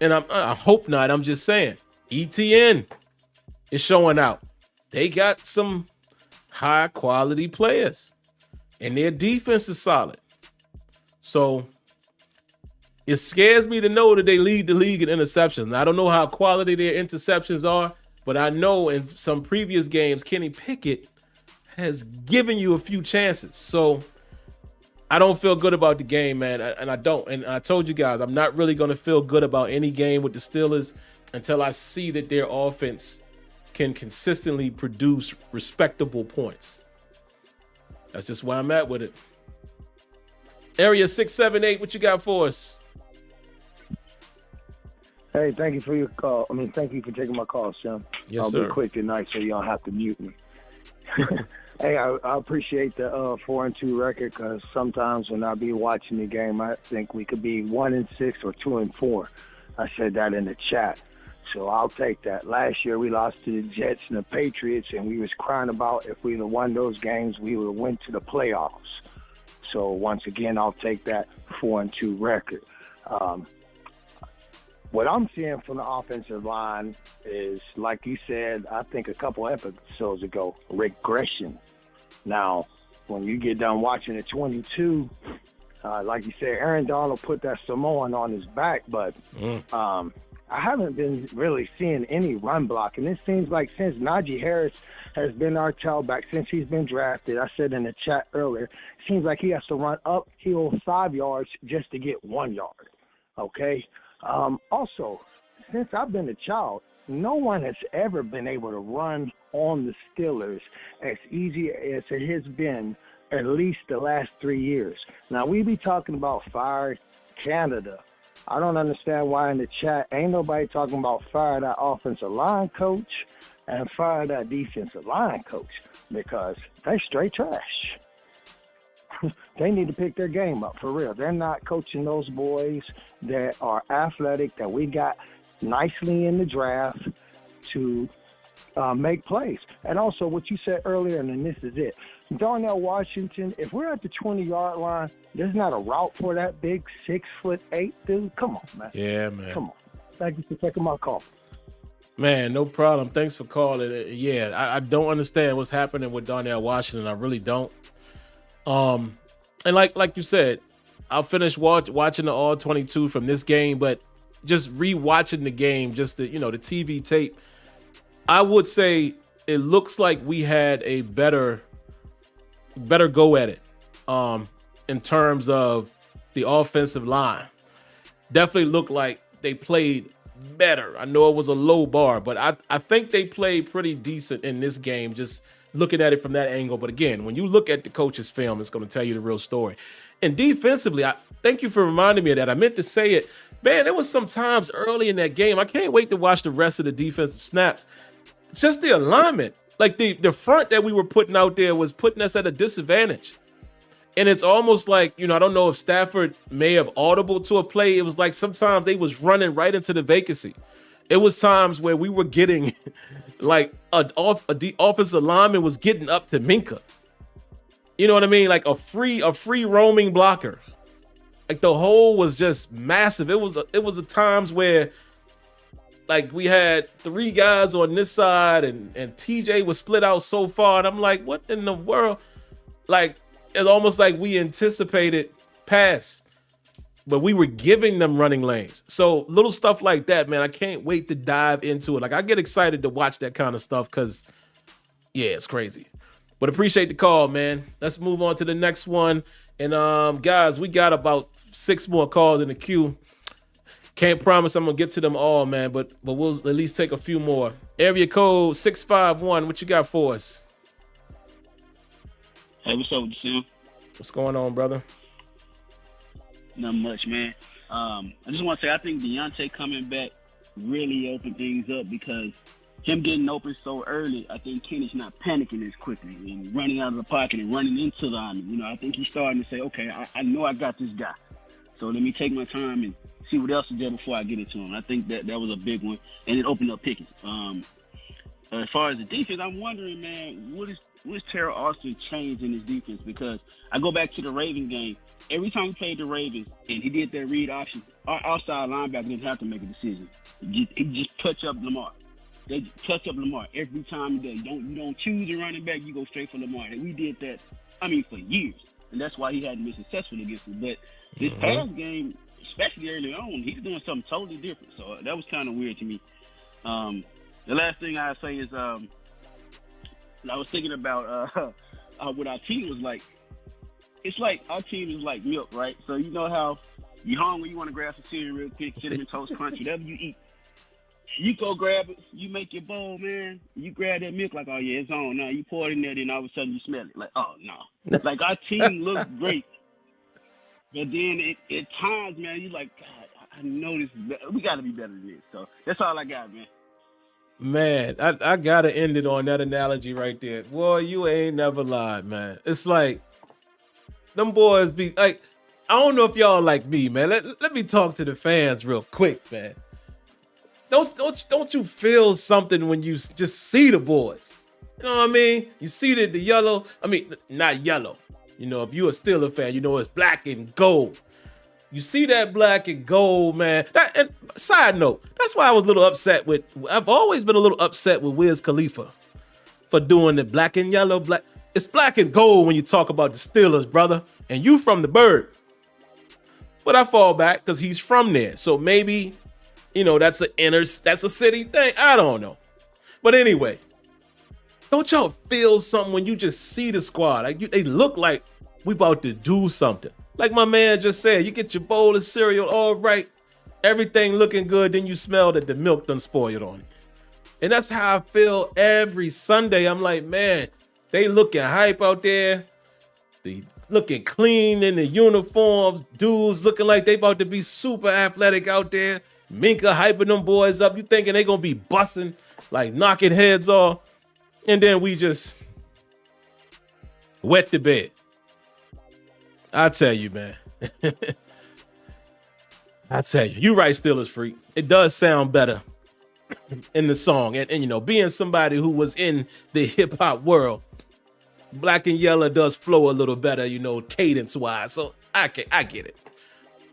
And I hope not. I'm just saying. ETN is showing out. They got some high quality players and their defense is solid. So it scares me to know that they lead the league in interceptions. I don't know how quality their interceptions are, but I know in some previous games, Kenny Pickett has given you a few chances. So I don't feel good about the game, man. And I don't. And I told you guys, I'm not really going to feel good about any game with the Steelers until I see that their offense can consistently produce respectable points. That's just where I'm at with it. Area 678, what you got for us? Hey, thank you for your call. Thank you for taking my call, Sam. Yes, I'll sir. be quick tonight so y'all have to mute me. Hey, I appreciate the 4-2 record because sometimes when I be watching the game, I think we could be 1-6 or 2-4. I said that in the chat, so I'll take that. Last year we lost to the Jets and the Patriots, and we was crying about if we would have won those games, we would have went to the playoffs. So once again, I'll take that 4-2 record. What I'm seeing from the offensive line is, like you said, I think a couple episodes ago, regression. Now, when you get done watching the 22, like you said, Aaron Donald put that Samoan on his back, but I haven't been really seeing any run block. And it seems like since Najee Harris has been our tailback, since he's been drafted, I said in the chat earlier, it seems like he has to run uphill 5 yards just to get 1 yard, okay? Also, since I've been a child, no one has ever been able to run on the Steelers as easy as it has been at least the last 3 years. Now, we be talking about fire Canada. I don't understand why in the chat ain't nobody talking about fire that offensive line coach and fire that defensive line coach, because they straight trash. They need to pick their game up, for real. They're not coaching those boys that are athletic, that we got nicely in the draft to make plays. And also what you said earlier, and then this is it, Darnell Washington, if we're at the 20-yard line, there's not a route for that big 6'8" dude. Come on, man. Yeah, man. Come on. Thank you for taking my call. Man, no problem. Thanks for calling. Yeah, I don't understand what's happening with Darnell Washington. I really don't. And like you said, I'll finish watching the all 22 from this game, but just rewatching the game, just the TV tape, I would say it looks like we had a better go at it in terms of the offensive line. Definitely looked like they played better. I know it was a low bar, but I think they played pretty decent in this game, just looking at it from that angle. But again, when you look at the coach's film, it's going to tell you the real story. And defensively, I thank you for reminding me of that. I meant to say it. Man, there was some times early in that game, I can't wait to watch the rest of the defensive snaps. Just the alignment. Like the front that we were putting out there was putting us at a disadvantage. And it's almost like, I don't know if Stafford may have audible to a play. It was like sometimes they was running right into the vacancy. It was times where we were getting like the offensive lineman was getting up to Minka. You know what I mean? Like a free roaming blocker. Like the hole was just massive. It was the times where like we had 3 guys on this side and TJ was split out so far. And I'm like, what in the world? Like, it's almost like we anticipated pass, but we were giving them running lanes. So little stuff like that, man, I can't wait to dive into it. Like I get excited to watch that kind of stuff because, yeah, it's crazy. But appreciate the call, man. Let's move on to the next one. And guys, we got about 6 more calls in the queue. Can't promise I'm gonna get to them all, man, but we'll at least take a few more. Area code 651. What you got for us? Hey, what's up with you, Sim? What's going on, brother? Not much, man. I just want to say I think Deontay coming back really opened things up because him getting open so early, I think Kenny's not panicking as quickly and running out of the pocket and running into the lineman. I think he's starting to say, okay, I know I got this guy. So let me take my time and see what else is there before I get it to him. I think that was a big one, and it opened up Pickens. As far as the defense, I'm wondering, man, what is Terrell Austin changed in his defense? Because I go back to the Ravens game. Every time we played the Ravens and he did that read option, our outside linebacker didn't have to make a decision. He just touch up Lamar. They touch up Lamar every time he does. You don't choose a running back, you go straight for Lamar. And we did that, for years. And that's why he hadn't been successful against us. But this past game, especially early on, he's doing something totally different. So that was kind of weird to me. The last thing I say is I was thinking about what our team was like. It's like our team is like milk, right? So you know how you hungry, you want to grab some cereal real quick, Cinnamon Toast Crunch, whatever you eat. You go grab it, you make your bowl, man. You grab that milk like, oh, yeah, it's on now. You pour it in there, then all of a sudden you smell it. Like, oh, no. Like, our team looks great. But then at times, man, you're like, God, I know this. We got to be better than this. So that's all I got, man. Man, I gotta end it on that analogy right there. Boy, you ain't never lied, man. It's like them boys be like, I don't know if y'all like me, man. Let me talk to the fans real quick, man. Don't you feel something when you just see the boys? You know what I mean? You see the yellow. I mean, not yellow. You know, if you're a Steelers fan, you know it's black and gold. You see that black and gold, man. And side note, that's why I was a little upset with. I've always been a little upset with Wiz Khalifa for doing the black and yellow. Black. It's black and gold when you talk about the Steelers, brother. And you from the bird. But I fall back because he's from there. So maybe, you know, that's a city thing. I don't know. But anyway, don't y'all feel something when you just see the squad? Like they look like we about to do something. Like my man just said, you get your bowl of cereal, all right, everything looking good, then you smell that the milk done spoiled on it. And that's how I feel every Sunday. I'm like, man, they looking hype out there. They looking clean in the uniforms. Dudes looking like they about to be super athletic out there. Minka hyping them boys up. You thinking they gonna be busting, like knocking heads off. And then we just wet the bed. I tell you, man. I tell you, you right, Steelers freak. It does sound better in the song. And you know, being somebody who was in the hip hop world, black and yellow does flow a little better, you know, cadence wise. So I get it.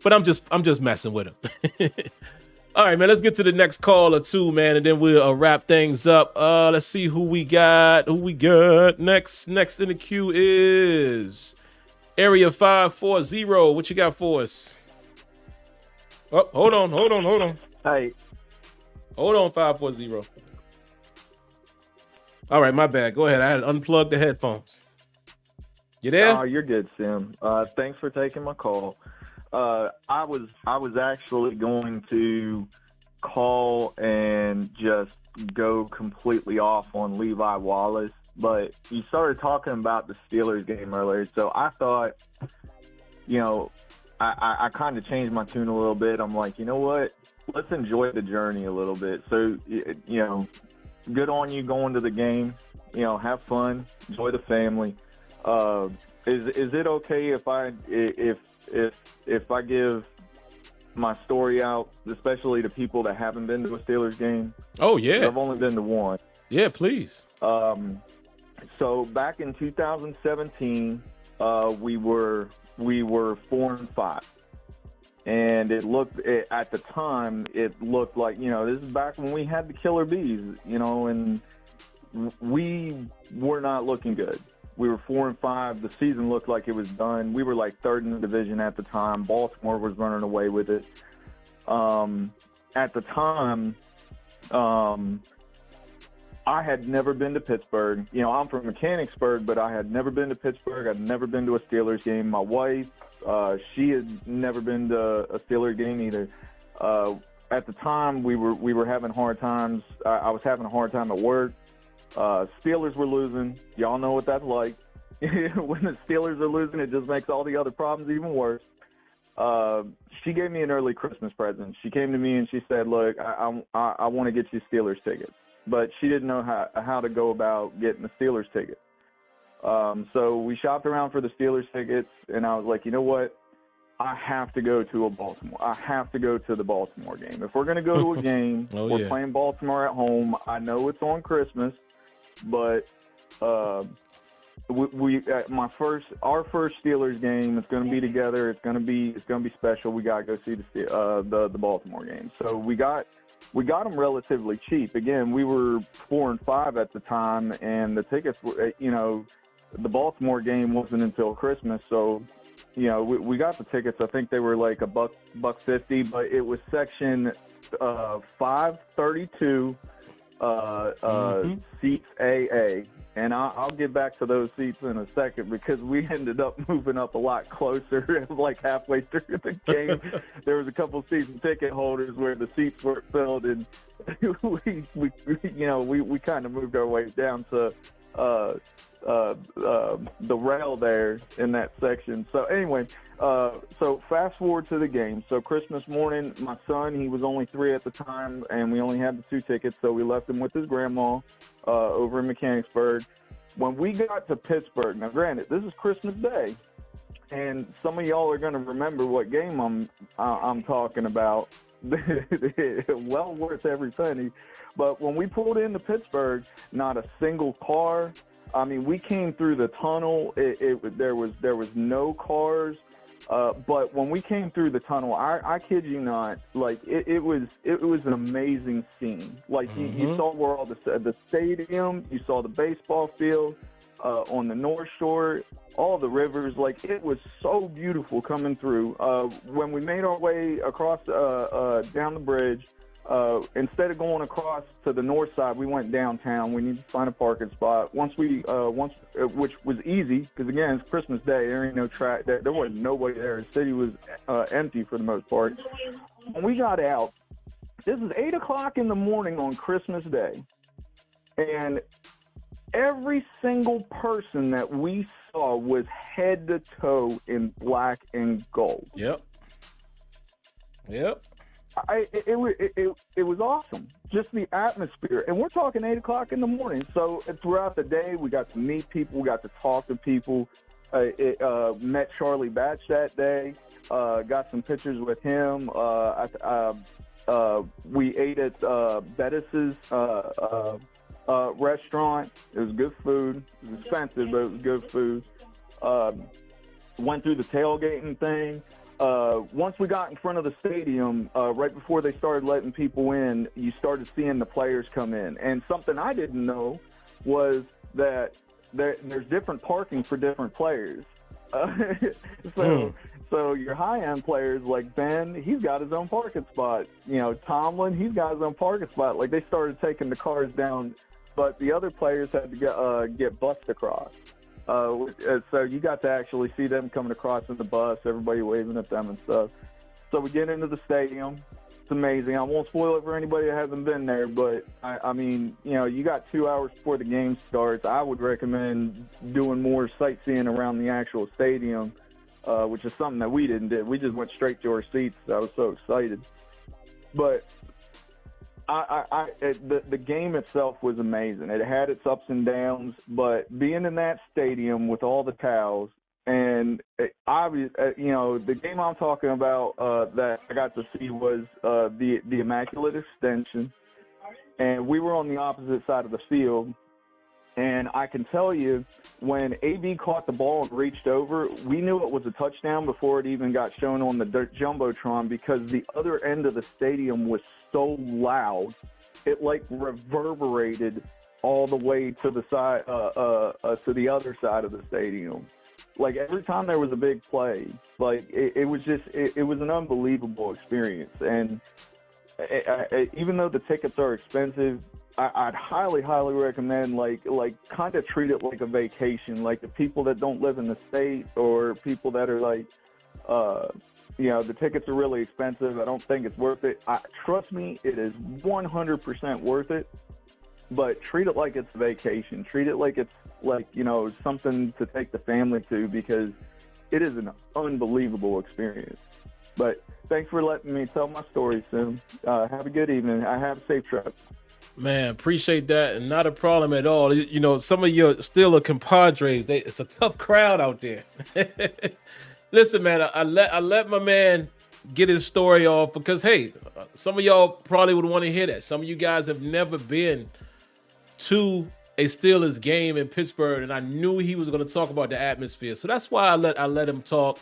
But I'm just messing with him. All right, man, let's get to the next call or two, man, and then we'll wrap things up. Let's see who we got. Next in the queue is Area 540. What you got for us? Oh, hold on. Hey. Hold on, 540. All right, my bad. Go ahead. I had to unplug the headphones. You there? Oh, you're good, Sim. Thanks for taking my call. I was actually going to call and just go completely off on Levi Wallace, but you started talking about the Steelers game earlier, so I thought, you know, I kind of changed my tune a little bit. I'm like, you know what? Let's enjoy the journey a little bit. So, you know, good on you going to the game. You know, have fun, enjoy the family. Is it okay if I give my story out, especially to people that haven't been to a Steelers game? Oh yeah, I've only been to one. Yeah, please. So back in 2017, we were 4-5. And at the time, it looked like, you know, this is back when we had the Killer Bees, you know, and we were not looking good. We were 4-5. The season looked like it was done. We were like third in the division at the time. Baltimore was running away with it. At the time, I had never been to Pittsburgh. You know, I'm from Mechanicsburg, but I had never been to Pittsburgh. I'd never been to a Steelers game. My wife, she had never been to a Steelers game either. At the time, we were having hard times. I was having a hard time at work. Steelers were losing. Y'all know what that's like. When the Steelers are losing, it just makes all the other problems even worse. She gave me an early Christmas present. She came to me and she said, look, I want to get you Steelers tickets. But she didn't know how to go about getting the Steelers tickets. So we shopped around for the Steelers tickets, and I was like, you know what? I have to go to Baltimore. I have to go to the Baltimore game. If we're going to go to a game, we're playing Baltimore at home. I know it's on Christmas, but our first Steelers game. It's going to be together. It's going to be special. We got to go see the Baltimore game. So we got them relatively cheap. Again, we were 4-5 at the time, and the tickets were, you know, the Baltimore game wasn't until Christmas, so. You know, we got the tickets. I think they were like $1.50, but it was section 532, seats AA. And I'll get back to those seats in a second because we ended up moving up a lot closer. Like halfway through the game, there was a couple season ticket holders where the seats weren't filled, and we kind of moved our way down to the rail there in that section. So anyway, so fast forward to the game. So Christmas morning, my son, he was only 3 at the time, and we only had the 2 tickets, so we left him with his grandma over in Mechanicsburg. When we got to Pittsburgh, now granted, this is Christmas Day, and some of y'all are going to remember what game I'm talking about. Well worth every penny. But when we pulled into Pittsburgh, not a single car. I mean, we came through the tunnel. There was no cars. But when we came through the tunnel, I kid you not, like it was an amazing scene. Like you saw where all the stadium, you saw the baseball field on the North Shore, all the rivers. Like it was so beautiful coming through. When we made our way across down the bridge, instead of going across to the north side, we went downtown. We needed to find a parking spot. Which was easy because again, it's Christmas Day. There ain't no track. There wasn't nobody there. The city was empty for the most part. When we got out, this is 8 o'clock in the morning on Christmas Day, and every single person that we saw was head to toe in black and gold. Yep. It was awesome, just the atmosphere. And we're talking 8 o'clock in the morning. So throughout the day, we got to meet people, we got to talk to people. Met Charlie Batch that day, got some pictures with him. We ate at Bettis's restaurant. It was good food. It was expensive, but it was good food. Went through the tailgating thing. Once we got in front of the stadium, right before they started letting people in, you started seeing the players come in. And something I didn't know was that there's different parking for different players. So your high-end players like Ben, he's got his own parking spot. You know, Tomlin, he's got his own parking spot. Like they started taking the cars down, but the other players had to get bussed across. So you got to actually see them coming across in the bus, everybody waving at them and stuff. So we get into the stadium. It's amazing. I won't spoil it for anybody that hasn't been there, but I mean, you know, you got 2 hours before the game starts. I would recommend doing more sightseeing around the actual stadium, which is something that we didn't do. We just went straight to our seats. I was so excited. But the game itself was amazing. It had its ups and downs, but being in that stadium with all the towels, and you know, the game I'm talking about that I got to see was the Immaculate Extension, and we were on the opposite side of the field. And I can tell you, when AB caught the ball and reached over, we knew it was a touchdown before it even got shown on the Jumbotron, because the other end of the stadium was so loud, it like reverberated all the way to the side, to the other side of the stadium. Like every time there was a big play, like it was an unbelievable experience. And even though the tickets are expensive, I'd highly recommend like kind of treat it like a vacation. Like the people that don't live in the state, or people that are like, you know, the tickets are really expensive. I don't think it's worth it. Trust me, it is 100% worth it. But treat it like it's a vacation. Treat it like it's like, you know, something to take the family to, because it is an unbelievable experience. But thanks for letting me tell my story, Sim. Have a good evening. I have a safe trip. Man, appreciate that, and not a problem at all. You know, some of your Steeler compadres, it's a tough crowd out there. Listen, man, I let my man get his story off because, hey, some of y'all probably would want to hear that. Some of you guys have never been to a Steelers game in Pittsburgh, and I knew he was going to talk about the atmosphere, so that's why I let him talk.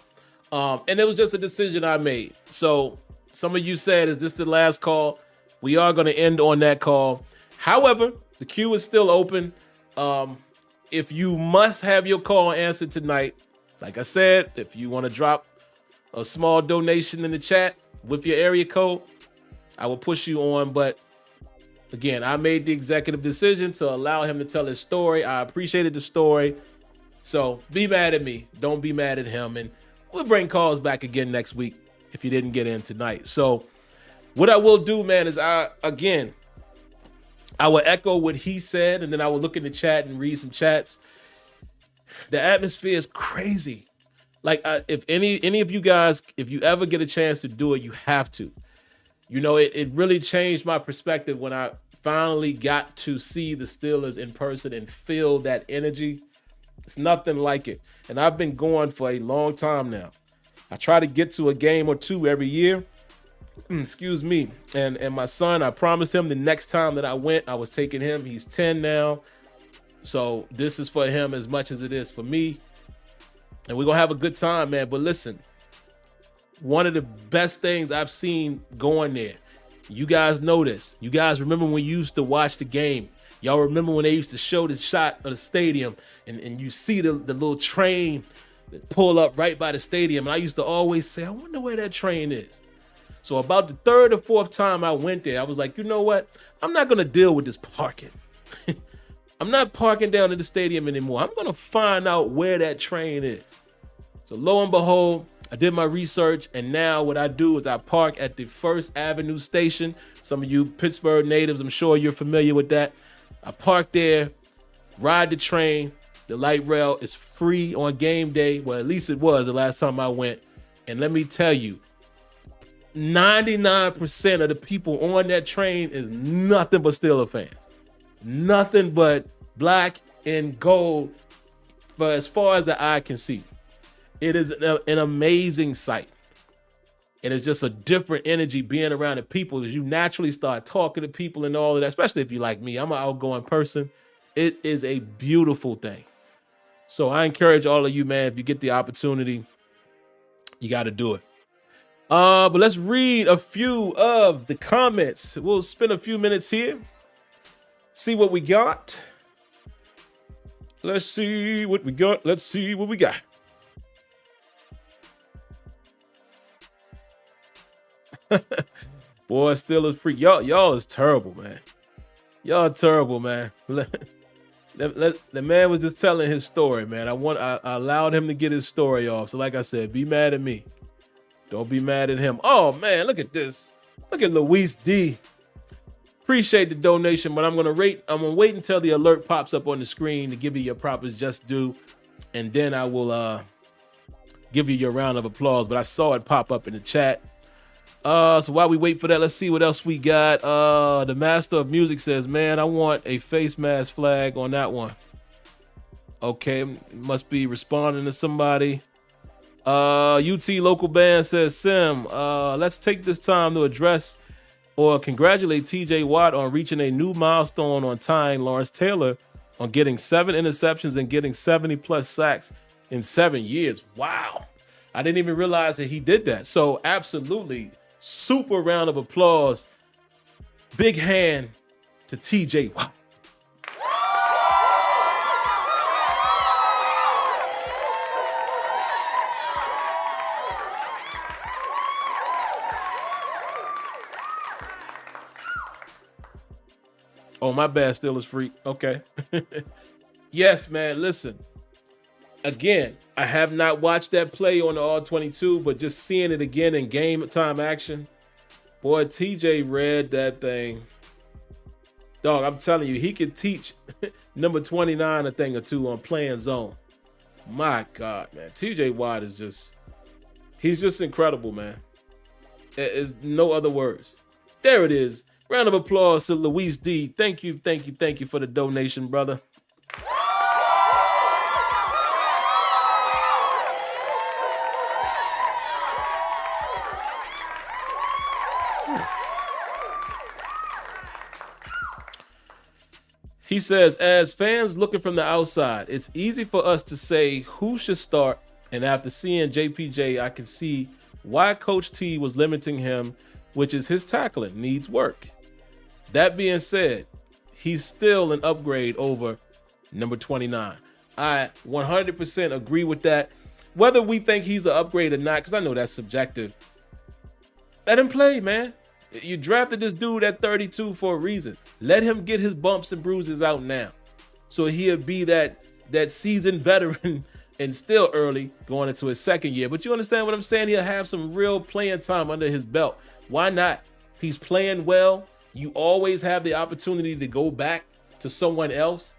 And it was just a decision I made. So some of you said, "Is this the last call?" We are going to end on that call. However, the queue is still open. If you must have your call answered tonight, like I said, if you want to drop a small donation in the chat with your area code, I will push you on. But again, I made the executive decision to allow him to tell his story. I appreciated the story. So be mad at me. Don't be mad at him. And we'll bring calls back again next week if you didn't get in tonight. So what I will do, man, is I would echo what he said, and then I would look in the chat and read some chats. The atmosphere is crazy. Like, if any of you guys, if you ever get a chance to do it, you have to. You know, it really changed my perspective when I finally got to see the Steelers in person and feel that energy. It's nothing like it. And I've been going for a long time now. I try to get to a game or two every year. Excuse me. And my son, I promised him the next time that I went, I was taking him. He's 10 now. So this is for him as much as it is for me. And we're going to have a good time, man. But listen, one of the best things I've seen going there, you guys know this. You guys remember when you used to watch the game. Y'all remember when they used to show the shot of the stadium and you see the little train that pull up right by the stadium. And I used to always say, I wonder where that train is. So about the third or fourth time I went there, I was like, you know what? I'm not going to deal with this parking. I'm not parking down at the stadium anymore. I'm going to find out where that train is. So lo and behold, I did my research, and now what I do is I park at the First Avenue station. Some of you Pittsburgh natives, I'm sure you're familiar with that. I park there, ride the train. The light rail is free on game day. Well, at least it was the last time I went. And let me tell you, 99% of the people on that train is nothing but Steeler fans. Nothing but black and gold for as far as the eye can see. It is an amazing sight. And it's just a different energy being around the people as you naturally start talking to people and all of that, especially if you like me. I'm an outgoing person. It is a beautiful thing. So I encourage all of you, man, if you get the opportunity, you got to do it. But let's read a few of the comments. We'll spend a few minutes here. See what we got. Let's see what we got. Let's see what we got. Boy, Steelers freak. Y'all is terrible, man. Y'all terrible, man. The man was just telling his story, man. I allowed him to get his story off. So like I said, be mad at me. Don't be mad at him. Oh, man, look at this. Look at Luis D. Appreciate the donation, but I'm gonna wait until the alert pops up on the screen to give you your props just due, and then I will give you your round of applause. But I saw it pop up in the chat. So while we wait for that, let's see what else we got. The Master of Music says, man, I want a face mask flag on that one. Okay, must be responding to somebody. UT Local Band says, Sim, let's take this time to address or congratulate TJ Watt on reaching a new milestone on tying Lawrence Taylor on getting 7 interceptions and getting 70+ sacks in 7 years. Wow. I didn't even realize that he did that. So absolutely, super round of applause. Big hand to TJ Watt. Oh, my bad, Steelers freak. Okay. Yes, man, listen. Again, I have not watched that play on the All-22, but just seeing it again in game time action, boy, TJ read that thing. Dog, I'm telling you, he could teach number 29 a thing or two on playing zone. My God, man. TJ Watt is he's just incredible, man. There's no other words. There it is. Round of applause to Luis D. Thank you for the donation, brother. He says, as fans looking from the outside, it's easy for us to say who should start, and after seeing JPJ, I can see why Coach T was limiting him, which is his tackling needs work. That being said, he's still an upgrade over number 29. I 100% agree with that. Whether we think he's an upgrade or not, because I know that's subjective, let him play, man. You drafted this dude at 32 for a reason. Let him get his bumps and bruises out now, so he'll be that seasoned veteran and still early going into his second year. But you understand what I'm saying? He'll have some real playing time under his belt. Why not? He's playing well. you always have the opportunity to go back to someone else,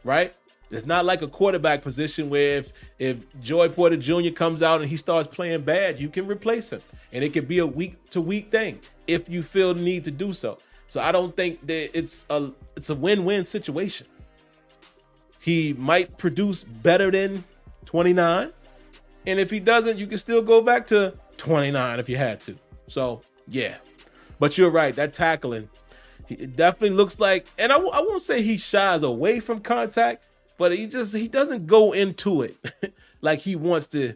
right? It's not like a quarterback position where if Joy Porter Jr. comes out and he starts playing bad, you can replace him. And it could be a week-to-week thing if you feel the need to do so. So I don't think that it's a win-win situation. He might produce better than 29. And if he doesn't, you can still go back to 29 if you had to. So, yeah. But you're right. That tackling, it definitely looks like, and I won't say he shies away from contact, but he doesn't go into it like he wants to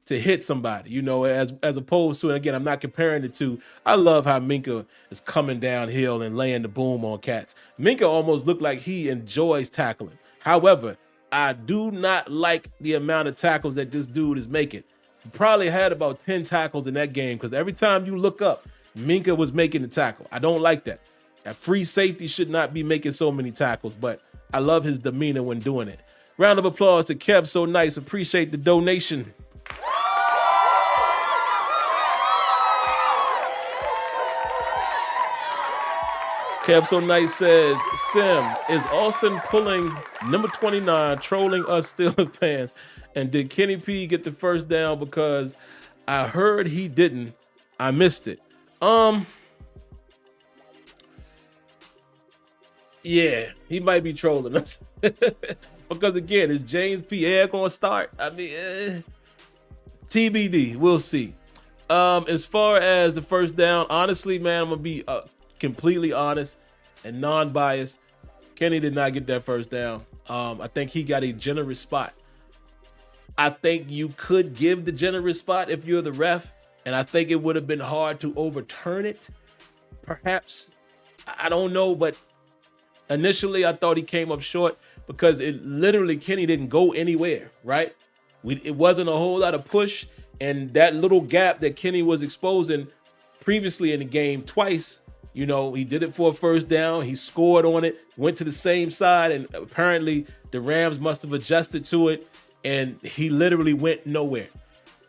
hit somebody, you know, as opposed to, and again, I'm not comparing the two. I love how Minkah is coming downhill and laying the boom on cats. Minkah almost looked like he enjoys tackling. However, I do not like the amount of tackles that this dude is making. He probably had about 10 tackles in that game because every time you look up, Minkah was making the tackle. I don't like that. That free safety should not be making so many tackles, but I love his demeanor when doing it. Round of applause to Kev So Nice. Appreciate the donation. Kev So Nice says, Sim, is Austin pulling number 29, trolling us Steelers fans? And did Kenny P get the first down? Because I heard he didn't. I missed it. Yeah, he might be trolling us. Because again, is James Pierre going to start? I mean, TBD. We'll see. As far as the first down, honestly, man, I'm going to be completely honest and non-biased. Kenny did not get that first down. I think he got a generous spot. I think you could give the generous spot if you're the ref, and I think it would have been hard to overturn it. Perhaps. I don't know, but initially I thought he came up short because it literally, Kenny didn't go anywhere, right? It wasn't a whole lot of push, and that little gap that Kenny was exposing previously in the game twice, you know, he did it for a first down. He scored on it, went to the same side, and apparently the Rams must have adjusted to it, and he literally went nowhere.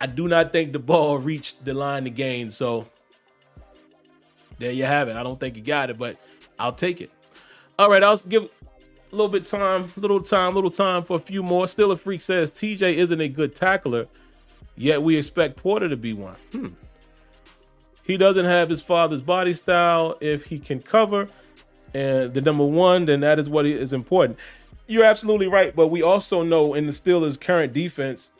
I do not think the ball reached the line to gain, so there you have it. I don't think he got it, but I'll take it. All right, I'll give a little time for a few more. Steeler Freak says TJ isn't a good tackler, yet we expect Porter to be one. He doesn't have his father's body style. If he can cover and the number one, then that is what is important. You're absolutely right, but we also know in the Steelers' current defense,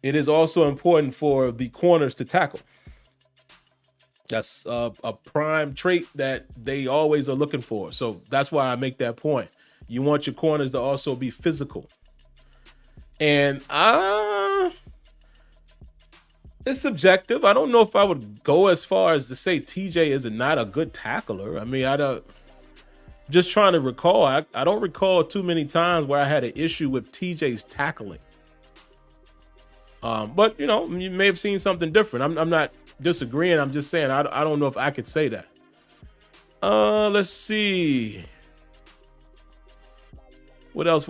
it is also important for the corners to tackle. That's a prime trait that they always are looking for. So that's why I make that point. You want your corners to also be physical. And it's subjective. I don't know if I would go as far as to say TJ is not a good tackler. I mean, just trying to recall. I don't recall too many times where I had an issue with TJ's tackling. But, you know, you may have seen something different. I'm not disagreeing. I'm just saying I don't know if I could say that. Let's see. What else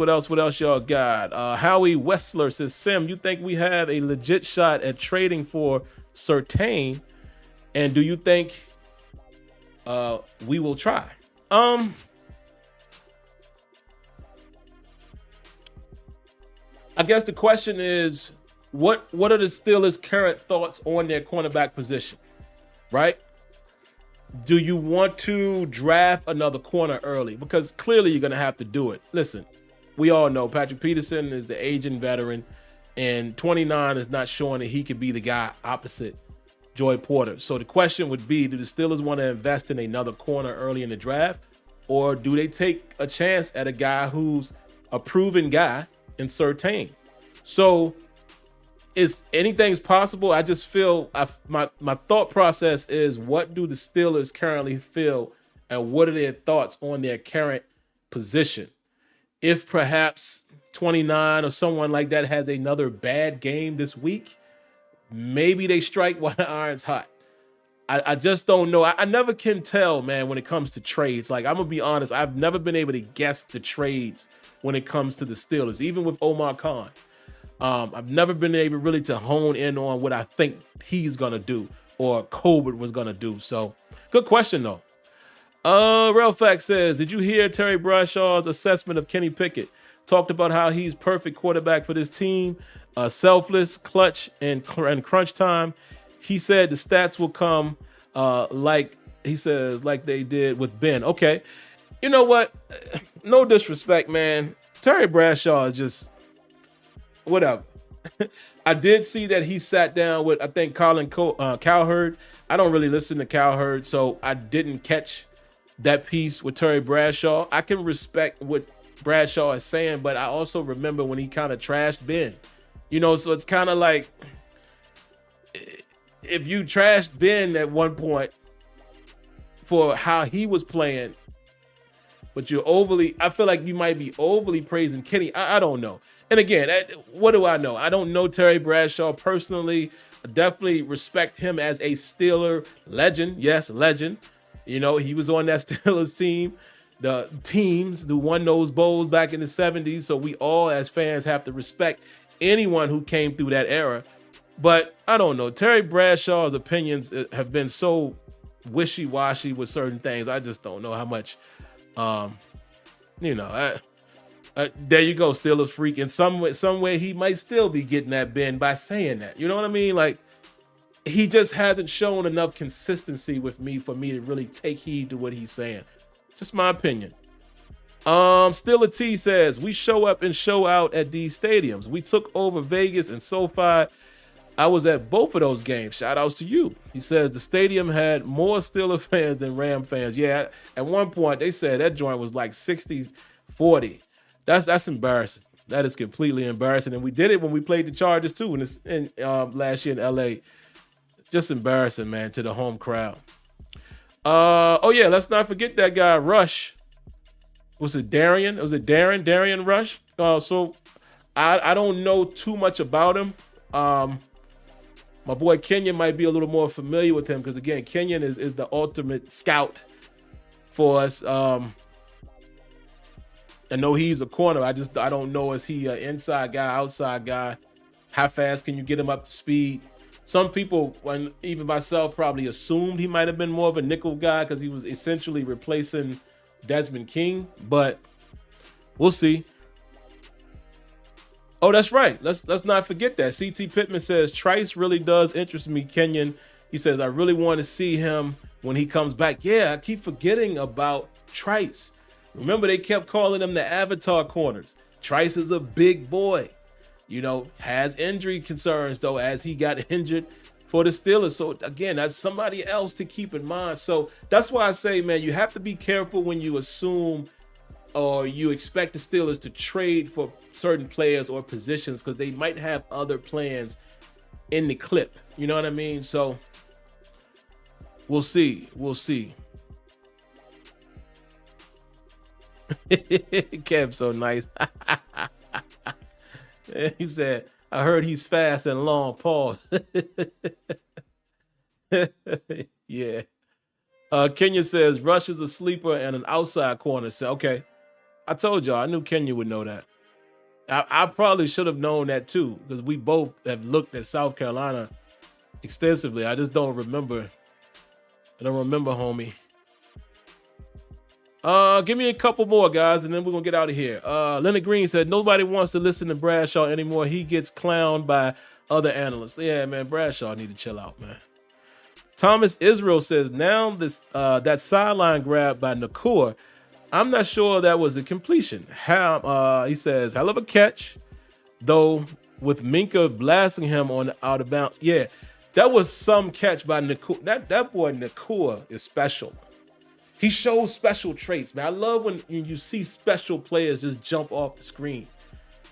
y'all got? Howie Wessler says, Sim, you think we have a legit shot at trading for Surtain? And do you think we will try? I guess the question is, what are the Steelers' current thoughts on their cornerback position, right? Do you want to draft another corner early? Because clearly you're going to have to do it. Listen, we all know Patrick Peterson is the aging veteran, and 29 is not showing that he could be the guy opposite Joy Porter. So the question would be, do the Steelers want to invest in another corner early in the draft, or do they take a chance at a guy who's a proven guy in Surtain? So anything's possible. I just feel my thought process is, what do the Steelers currently feel, and what are their thoughts on their current position? If perhaps 29 or someone like that has another bad game this week, maybe they strike while the iron's hot. I just don't know. I never can tell, man, when it comes to trades. Like, I'm going to be honest, I've never been able to guess the trades when it comes to the Steelers, even with Omar Khan. I've never been able really to hone in on what I think he's going to do or Colbert was going to do. So, good question, though. Relfax says, did you hear Terry Bradshaw's assessment of Kenny Pickett? Talked about how he's perfect quarterback for this team, selfless, clutch, and crunch time. He said the stats will come like they did with Ben. Okay, you know what? No disrespect, man. Terry Bradshaw is just whatever. I did see that he sat down with, I think, Colin Cowherd. I don't really listen to Cowherd, so I didn't catch that piece with Terry Bradshaw. I can respect what Bradshaw is saying, but I also remember when he kind of trashed Ben. So it's kind of like if you trashed Ben at one point for how he was playing, but I feel like you might be overly praising Kenny. I don't know. And again, what do I know? I don't know Terry Bradshaw personally. I definitely respect him as a Steeler legend. Yes, legend. He was on that Steelers team, the teams who won those bowls back in the 70s. So we all as fans have to respect anyone who came through that era. But I don't know. Terry Bradshaw's opinions have been so wishy-washy with certain things. I just don't know how much, there you go, Steelers freak. In some way, he might still be getting that Ben by saying that. You know what I mean? Like, he just hasn't shown enough consistency with me for me to really take heed to what he's saying. Just my opinion. Steeler T says, we show up and show out at these stadiums. We took over Vegas and SoFi. I was at both of those games. Shout outs to you. He says the stadium had more Steeler fans than Ram fans. Yeah, at one point they said that joint was like 60-40. That's embarrassing. That is completely embarrassing. And we did it when we played the Chargers too in last year in LA. Just embarrassing, man, to the home crowd. Let's not forget that guy, Rush. Was it Darian? Darian Rush? So I don't know too much about him. My boy Kenyon might be a little more familiar with him because, again, Kenyon is the ultimate scout for us. I know he's a corner. I don't know, is he an inside guy, outside guy? How fast can you get him up to speed? Some people, and even myself, probably assumed he might have been more of a nickel guy because he was essentially replacing Desmond King, but we'll see. Oh, that's right. Let's not forget that. CT Pittman says, Trice really does interest me, Kenyon. He says, I really want to see him when he comes back. Yeah, I keep forgetting about Trice. Remember, they kept calling him the Avatar corners. Trice is a big boy. Has injury concerns, though, as he got injured for the Steelers. So, again, that's somebody else to keep in mind. So that's why I say, man, you have to be careful when you assume or you expect the Steelers to trade for certain players or positions because they might have other plans in the clip. You know what I mean? So we'll see. Kev's so nice. He said, I heard he's fast and long. Pause. Yeah. Kenya says, Rush is a sleeper and an outside corner. So, okay. I told y'all, I knew Kenya would know that. I probably should have known that too, because we both have looked at South Carolina extensively. I just don't remember. I don't remember, homie. Give me a couple more, guys, and then we're going to get out of here. Leonard Green said, nobody wants to listen to Bradshaw anymore. He gets clowned by other analysts. Yeah, man, Bradshaw need to chill out, man. Thomas Israel says, now that sideline grab by Nakua, I'm not sure that was a completion. He says, hell of a catch, though, with Minka blasting him on the out of bounds. Yeah, that was some catch by Nakua. That boy Nakua is special. He shows special traits, man. I love when you see special players just jump off the screen.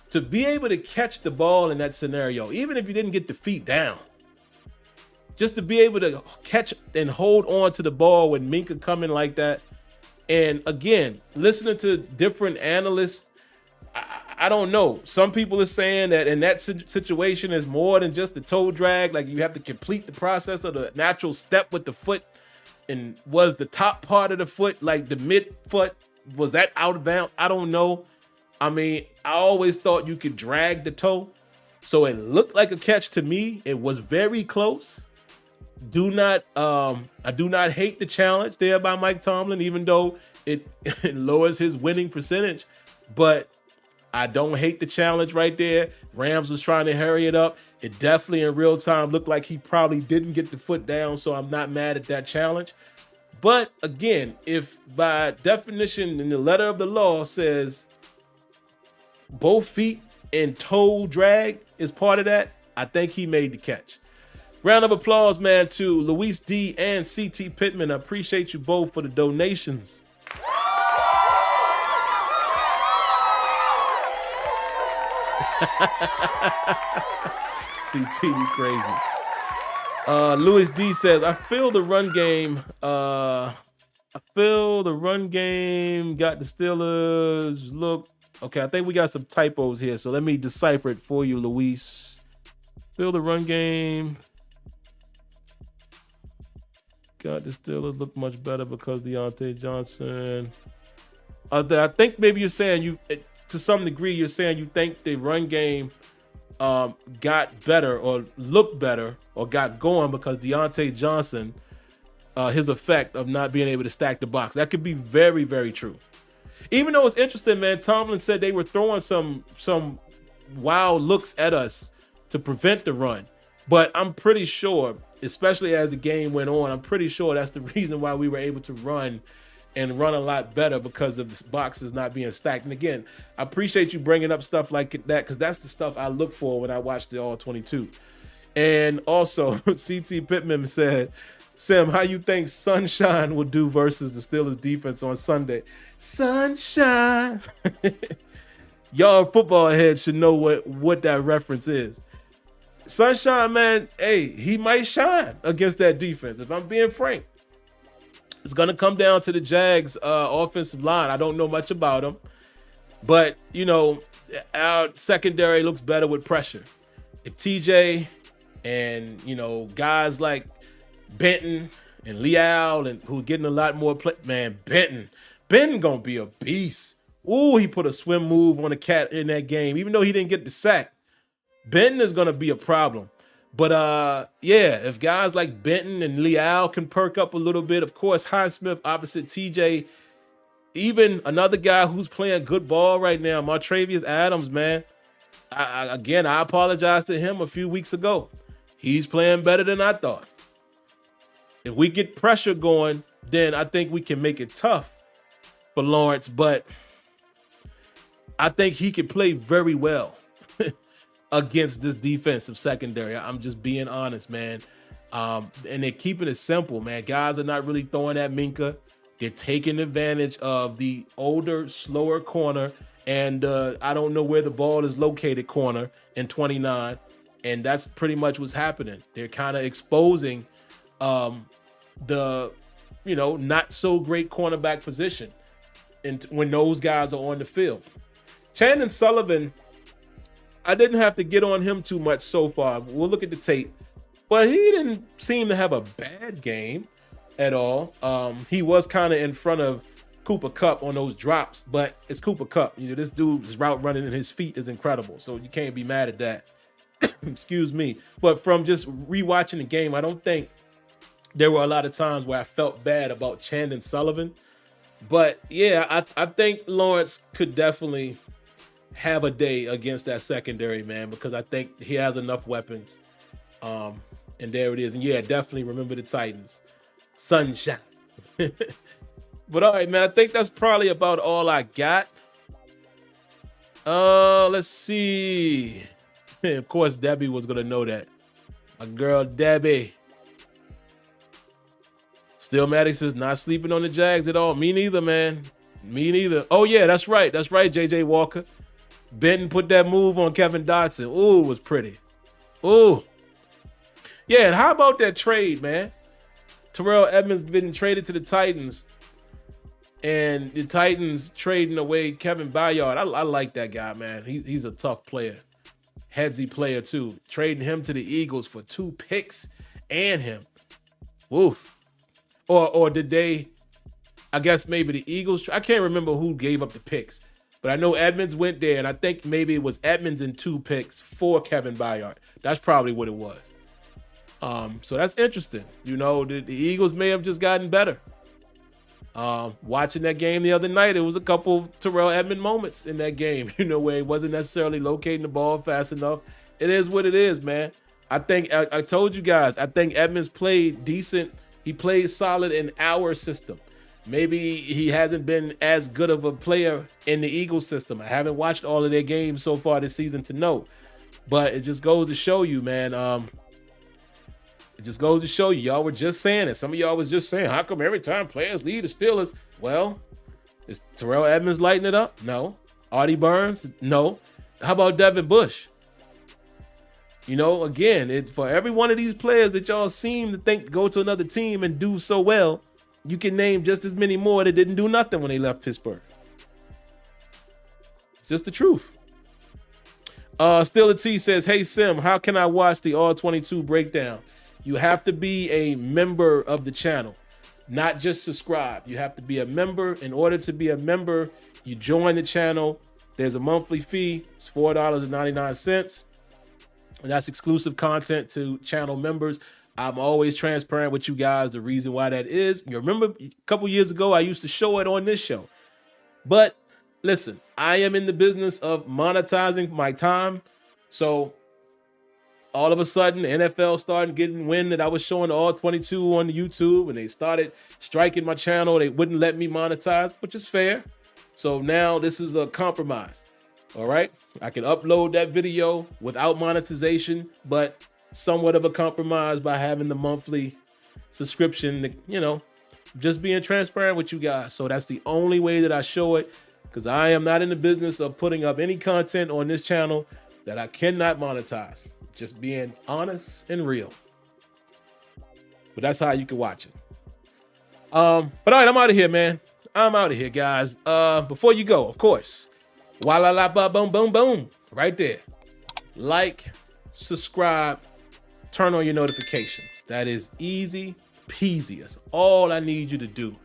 To be able to catch the ball in that scenario, even if you didn't get the feet down, just to be able to catch and hold on to the ball when Minka coming like that. And again, listening to different analysts, I don't know. Some people are saying that in that situation is more than just the toe drag. Like you have to complete the process of the natural step with the foot. And was the top part of the foot, like the mid foot, was that out of bounds? I don't know. I mean, I always thought you could drag the toe. So it looked like a catch to me. It was very close. do not hate the challenge there by Mike Tomlin, even though it lowers his winning percentage. But I don't hate the challenge right there. Rams was trying to hurry it up. It definitely in real time looked like he probably didn't get the foot down, so I'm not mad at that challenge. But again, if by definition in the letter of the law says both feet and toe drag is part of that, I think he made the catch. Round of applause, man, to Luis D and CT Pittman. I appreciate you both for the donations. CT, you crazy. Louis D says, I feel the run game got the Steelers. Look, okay, I think we got some typos here, so let me decipher it for you, Luis. Feel the run game got the Steelers look much better because Deontay Johnson. I think maybe you're saying to some degree, you're saying you think the run game got better or looked better or got going because Deontay Johnson, his effect of not being able to stack the box. That could be very, very true. Even though it's interesting, man, Tomlin said they were throwing some wild looks at us to prevent the run. But I'm pretty sure, especially as the game went on, I'm pretty sure that's the reason why we were able to run and run a lot better, because of the boxes not being stacked. And again, I appreciate you bringing up stuff like that, because that's the stuff I look for when I watch the All 22. And also, CT Pittman said, Sim, how you think Sunshine will do versus the Steelers defense on Sunday? Sunshine. Y'all football heads should know what that reference is. Sunshine, man, hey, he might shine against that defense, if I'm being frank. It's going to come down to the Jags offensive line. I don't know much about them, but, our secondary looks better with pressure. If TJ and, guys like Benton and Leal and who are getting a lot more play, man, Benton going to be a beast. Ooh, he put a swim move on a cat in that game, even though he didn't get the sack. Benton is going to be a problem. But, if guys like Benton and Leal can perk up a little bit, of course, Highsmith opposite TJ, even another guy who's playing good ball right now, Martravius Adams, man. I apologize to him a few weeks ago. He's playing better than I thought. If we get pressure going, then I think we can make it tough for Lawrence, but I think he can play very well against this defensive secondary. I'm just being honest, man. And they're keeping it simple, man. Guys are not really throwing at Minka. They're taking advantage of the older, slower corner, and I don't know where the ball is located corner in 29, and that's pretty much what's happening. They're kind of exposing the, not so great cornerback position and when those guys are on the field. Chandon Sullivan, I didn't have to get on him too much so far. We'll look at the tape. But he didn't seem to have a bad game at all. He was kind of in front of Cooper Kupp on those drops, but it's Cooper Kupp. This dude's route running and his feet is incredible, so you can't be mad at that. Excuse me. But from just rewatching the game, I don't think there were a lot of times where I felt bad about Chandon Sullivan. But, yeah, I think Lawrence could definitely have a day against that secondary, man, because I think he has enough weapons. And there it is. And yeah, definitely remember the Titans. Sunshine. But all right, man, I think that's probably about all I got. Let's see. Of course, Debbie was going to know that. My girl, Debbie. Still Maddox is not sleeping on the Jags at all. Me neither, man. Me neither. Oh, yeah, that's right. That's right, J.J. Walker. Benton put that move on Kevin Dotson. Ooh, it was pretty. Ooh. Yeah, and how about that trade, man? Terrell Edmonds been traded to the Titans, and the Titans trading away Kevin Byard. I like that guy, man. He's a tough player. Headsy player, too. Trading him to the Eagles for 2 picks and him. Woof. Or did they, I guess maybe the Eagles, I can't remember who gave up the picks. But I know Edmonds went there, and I think maybe it was Edmonds and 2 picks for Kevin Byard. That's probably what it was. So that's interesting. You know, the Eagles may have just gotten better. Watching that game the other night, it was a couple Terrell Edmonds moments in that game, you know, where he wasn't necessarily locating the ball fast enough. It is what it is, man. I think I told you guys, I think Edmonds played decent. He played solid in our system. Maybe he hasn't been as good of a player in the Eagles system. I haven't watched all of their games so far this season to know. But it just goes to show you, man. It just goes to show you. Y'all were just saying it. Some of y'all was just saying, how come every time players lead the Steelers? Well, is Terrell Edmonds lighting it up? No. Artie Burns? No. How about Devin Bush? You know, again, for every one of these players that y'all seem to think go to another team and do so well, you can name just as many more that didn't do nothing when they left Pittsburgh. It's just the truth. Steeler T says, hey, Sim, how can I watch the All-22 breakdown? You have to be a member of the channel, not just subscribe. You have to be a member. In order to be a member, you join the channel. There's a monthly fee. It's $4.99. And that's exclusive content to channel members. I'm always transparent with you guys. The reason why that is, you remember a couple years ago, I used to show it on this show. But listen, I am in the business of monetizing my time. So all of a sudden, the NFL started getting wind that I was showing all 22 on YouTube, and they started striking my channel. They wouldn't let me monetize, which is fair. So now this is a compromise. All right. I can upload that video without monetization, but somewhat of a compromise by having the monthly subscription, you know, just being transparent with you guys. So that's the only way that I show it, because I am not in the business of putting up any content on this channel that I cannot monetize. Just being honest and real. But that's how you can watch it. But all right, I'm out of here, man. I'm out of here, guys. Before you go, of course, wala ba boom boom boom, right there. Like, subscribe, turn on your notifications. That is easy peasy. That's all I need you to do.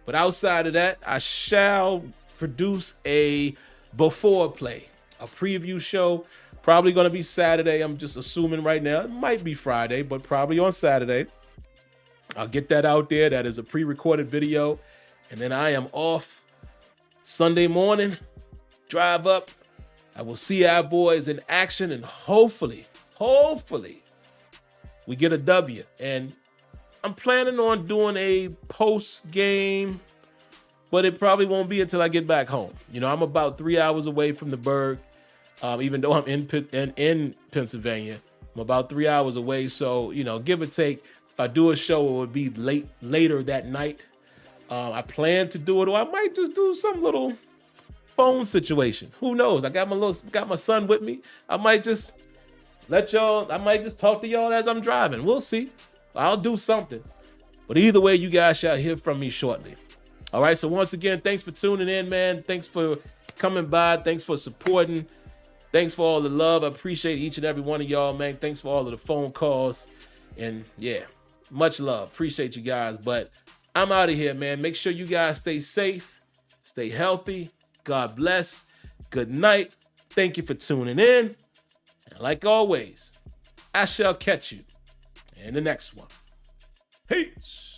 But outside of that, I shall produce a before play, a preview show. Probably going to be Saturday. I'm just assuming right now. It might be Friday, but probably on Saturday. I'll get that out there. That is a pre-recorded video. And then I am off Sunday morning. Drive up. I will see our boys in action, and hopefully, we get a W. And I'm planning on doing a post-game, but it probably won't be until I get back home. You know, I'm about 3 hours away from the Berg. Even though I'm in Pennsylvania, I'm about 3 hours away. So, you know, give or take, if I do a show, it would be later that night. I plan to do it, or I might just do some little phone situation. Who knows? I got my son with me. I might just talk to y'all as I'm driving. We'll see. I'll do something. But either way, you guys shall hear from me shortly. All right. So once again, thanks for tuning in, man. Thanks for coming by. Thanks for supporting. Thanks for all the love. I appreciate each and every one of y'all, man. Thanks for all of the phone calls. And yeah, much love. Appreciate you guys. But I'm out of here, man. Make sure you guys stay safe, stay healthy. God bless. Good night. Thank you for tuning in. And like always, I shall catch you in the next one. Peace.